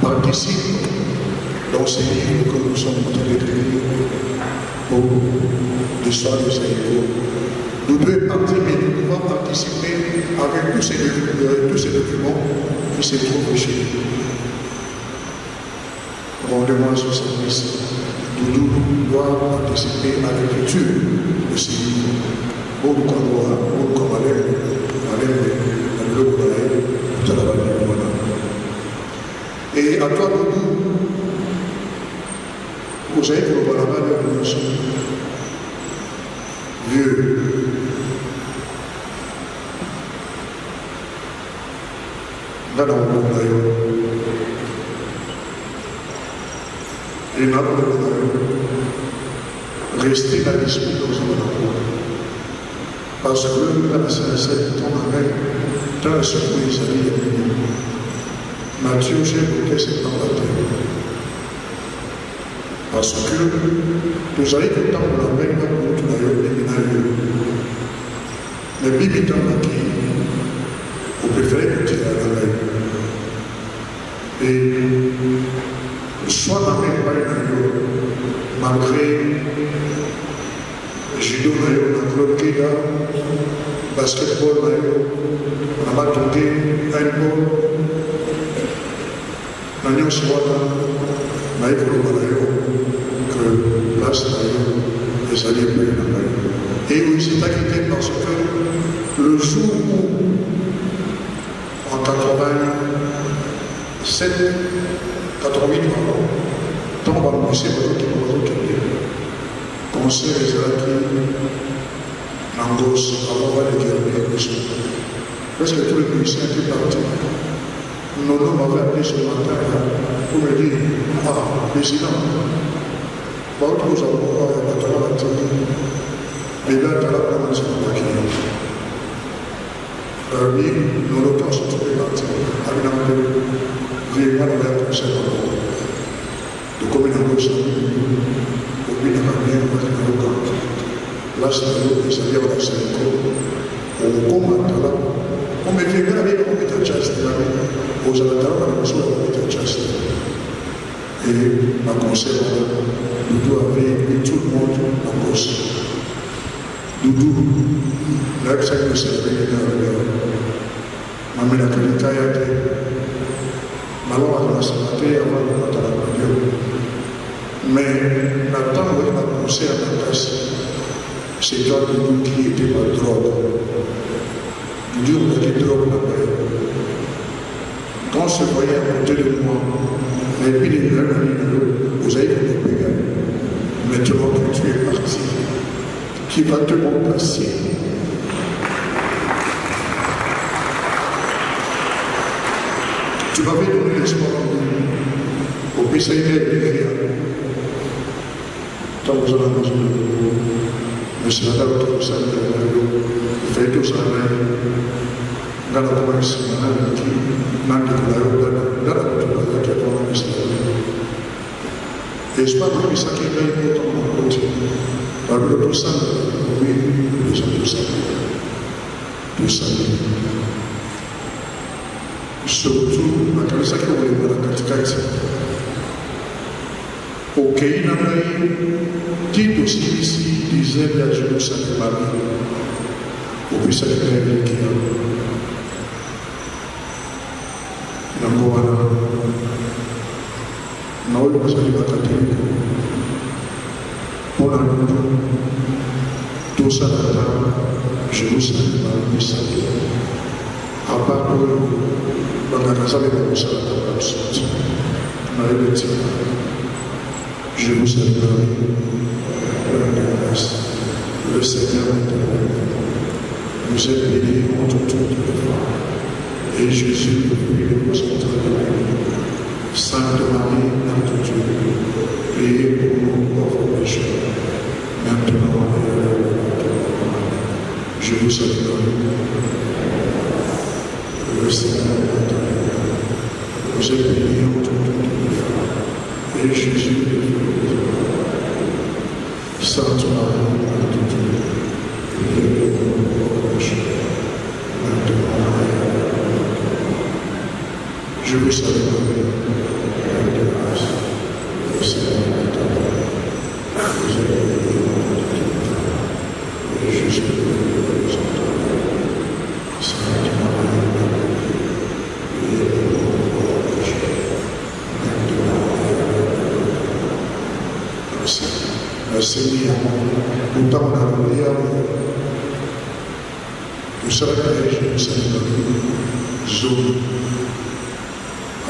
participe dans ces livres que nous sommes en train d'écrire pour l'histoire des écoles. Nous devons partir, mais nous devons participer avec tous ces documents qui se trouvent chez nous. Rendez-moi ce service. Doudou doit participer à l'écriture de ces livres. Bon, comme et à toi, Doudou, vous avez pour le balaba de la nation. Vieux. Dans le monde d'ailleurs. Et dans le monde d'ailleurs. Restez dans l'esprit dans un endroit. Parce que la CNC tombe avec dans la surprise à l'île. Mathieu, j'ai écouté cette dans la terre. Parce que nous avons le temps de la peine pour tout d'ailleurs des ménages. Mais Bibi dans la qui, vous préférez que tu ailles à la main. Et soit la main par une malgré judo, la club qui là, basketball, on a battu handball, l'agneau soit là, que place d'ailleurs les alliés payent la main. Et oui, c'est inquiété parce que le jour où, en 87, 88, tant on va pousser votre qui conseil des acquis, l'angos, avant de guerre, parce que tous les musiciens étaient partis. Nono m'avait appelé ce matin pour me dire, président, votre nous avons pas la télé. Mais là, tu as la parole sur le paquet. Oui, nous le temps sur tous les partis, avec un peu de vraiment la conseil de commune de Rosa, au bout de la manière de la locale. Là, c'est la vie de la Sénégal. Au combat, là, on me fait bien avec le comité de chasse, aux amateurs, on a besoin de comité de chasse. Et ma conseil, Doudou avait tout le monde en cause. Doudou, là, ça y est, c'est mais la qualité a été malheureusement santé avant de mettre la radio. Mais la temps où il a commencé à la classe, c'est toi qui était ma drogue. Dieu m'a dit drogue là-bas. Quand on se voyait à côté de moi, et puis les gars vous avez fait des dégâts. Maintenant que tu es parti, qui va te remplacer? Tu m'avais donné l'espoir au PCI d'écrire. Tant que vous avez besoin de vous, mais c'est la date où vous savez que vous faites tout ça, dans la commerce, dans la vie, dans la et je ne sais pas si ça qui est important dans le côté. Par le tout ça, oui, nous sommes tous ça. Tout ça. Surtout, la kanisa qui est dans la katikati. Au Kenya, qui aussi ici disait la Jérusalem au plus à l'éclair qui a. Nangoana, Naoyo Masali Bakateri, pour la tout ça dans Jérusalem, à part dans la casa de je vous salue, le Seigneur vous êtes béni entre toutes les femmes. Et Jésus, le fruit de votre entrailles, Sainte Marie, Mère de Dieu, priez pour nous pauvres pécheurs, maintenant et à l'heure de notre mort. Je vous salue, le Seigneur vous êtes béni entre toutes les femmes. Et Jésus, le fruit de votre entrailles, Sainte Marie, Mère de Dieu, priez pour nous pauvres pécheurs, maintenant et à l'heure de notre mort. Je vous salue, Père de grâce, le Seigneur est avec vous. Vous êtes bénie entre toutes les femmes, et Jésus, le fruit de vos entrailles, Sainte Marie, Mère de Dieu, priez pour nous pauvres pécheurs, maintenant et à l'heure de notre mort. Seigneur, nous t'avons adoré, nous serons créés, Seigneur, zone.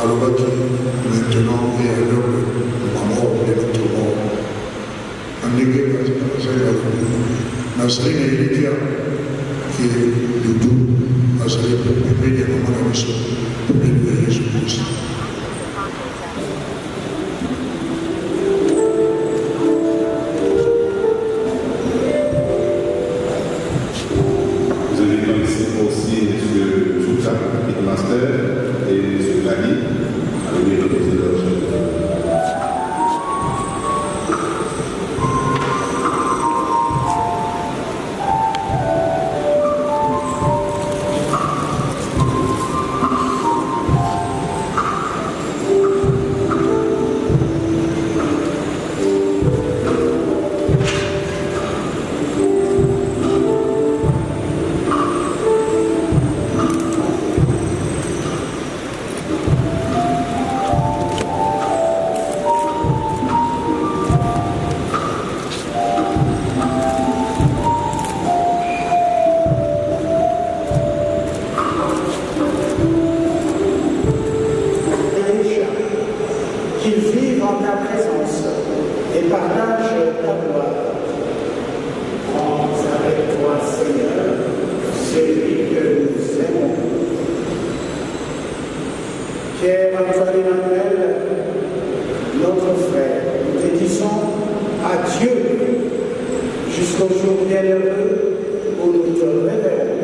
Alors maintenant et à l'heure de ma mort et de notre mort. En église, Nazaré et Lydia, qui est le doux, Nazaré, et bien de mon ami, pour bénir Jésus-Christ. Vous avez connaissé aussi M. Souta, qui est master, et M. Lani, avec les représentants. Qu'ils vivent en ta présence et partagent ta gloire. Prends avec toi, Seigneur, celui que nous aimons. Pierre-Antoine Emmanuel, notre frère, nous te disons adieu jusqu'au jour bienheureux où nous te révérons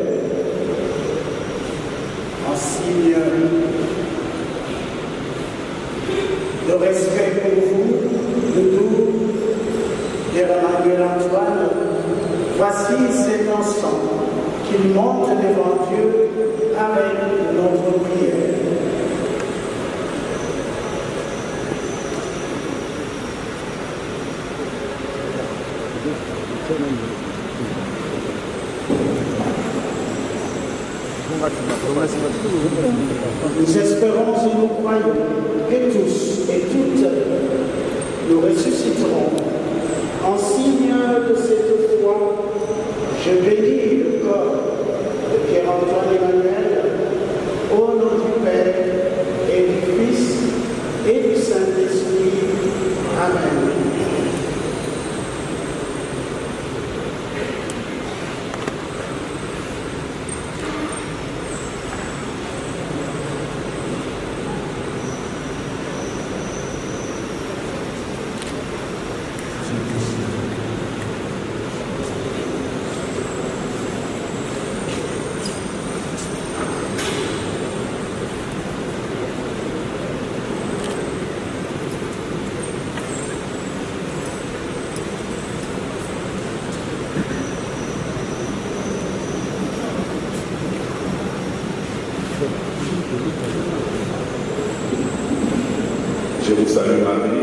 en signe de respect pour vous, de nous, Pierre Emmanuel Antoine. Voici cet enfant qu'il monte devant Dieu avec notre prière. Nous espérons et nous croyons que tous et toutes nous ressusciterons. En signe de cette foi, je bénis le corps de Pierre-Antoine Emmanuel au nom du Père et du Fils et du Saint-Esprit. Amen. Je vous salue Marie.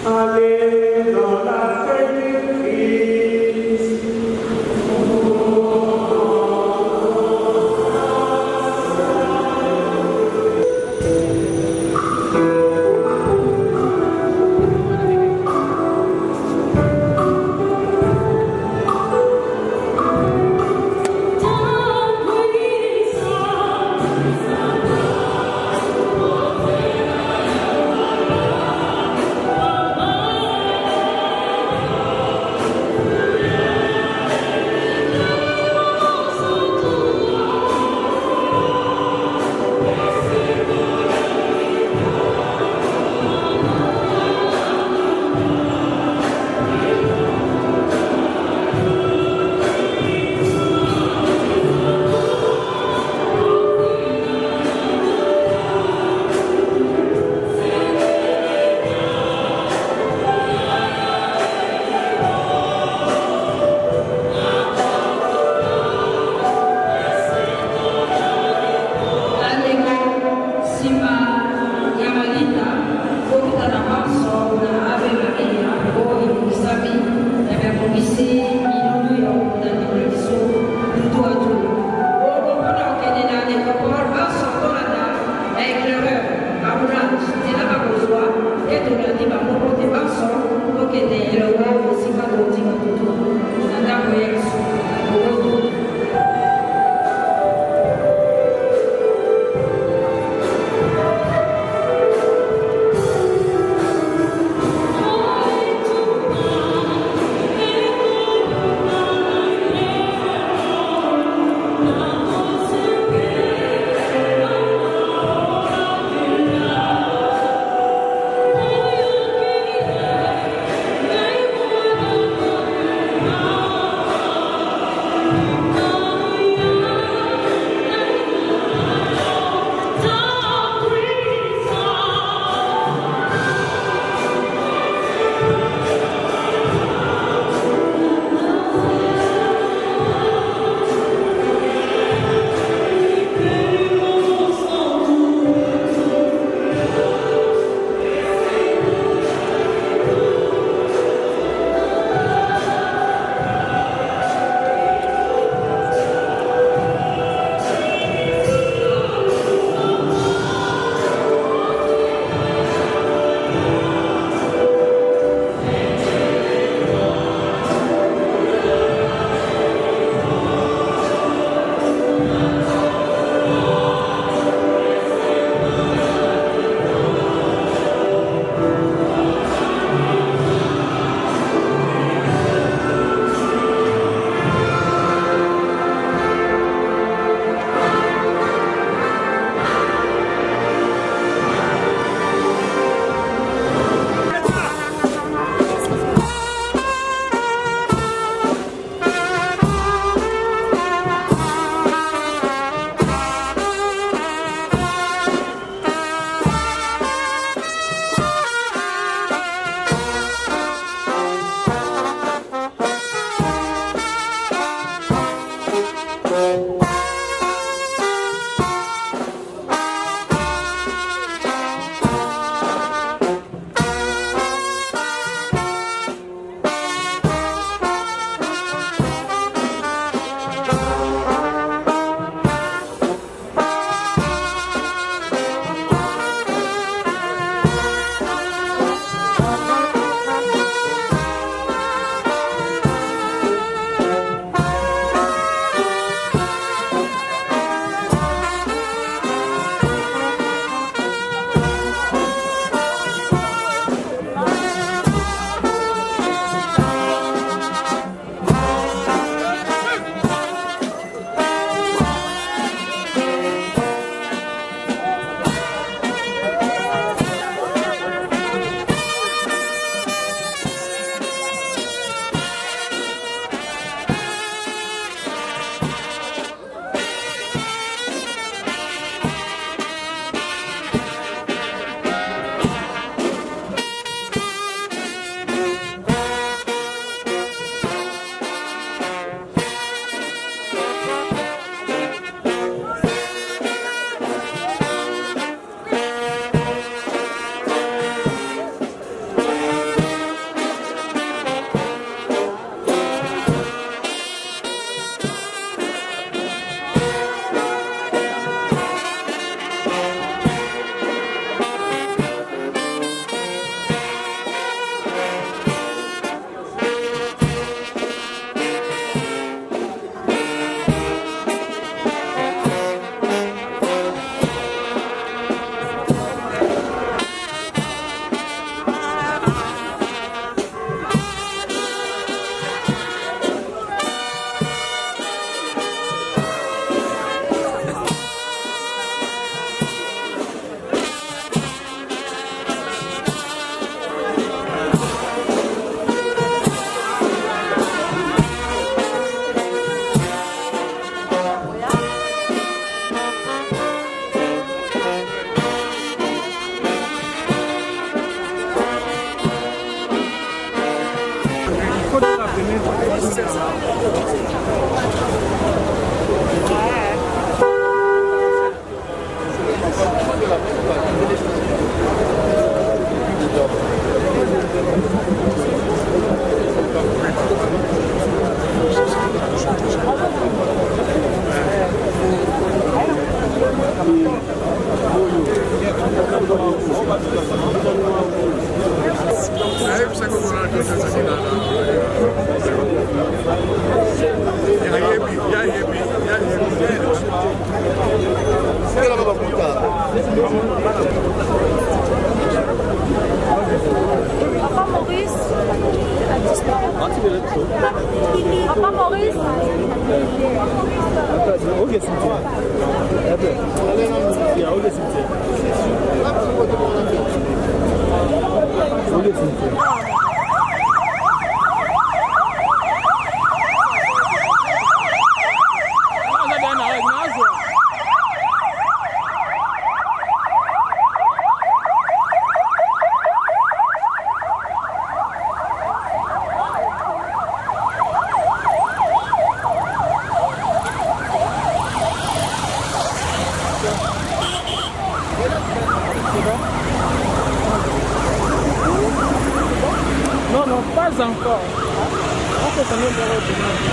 Allez dans la paix du Christ. Papa Maurice. Papa Maurice. Non, pas encore. On peut quand même le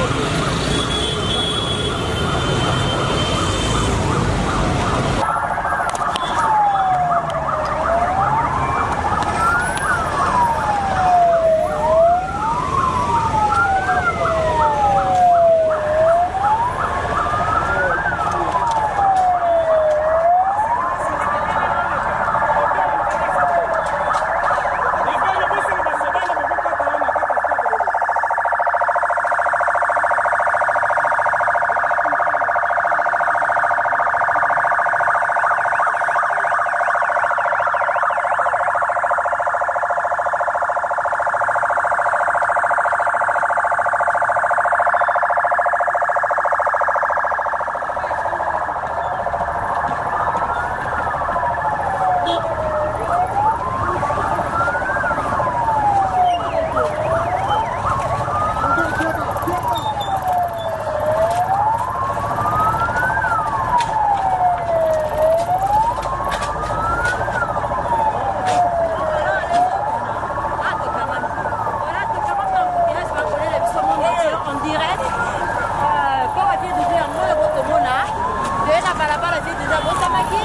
barabara zetu za Bosamaki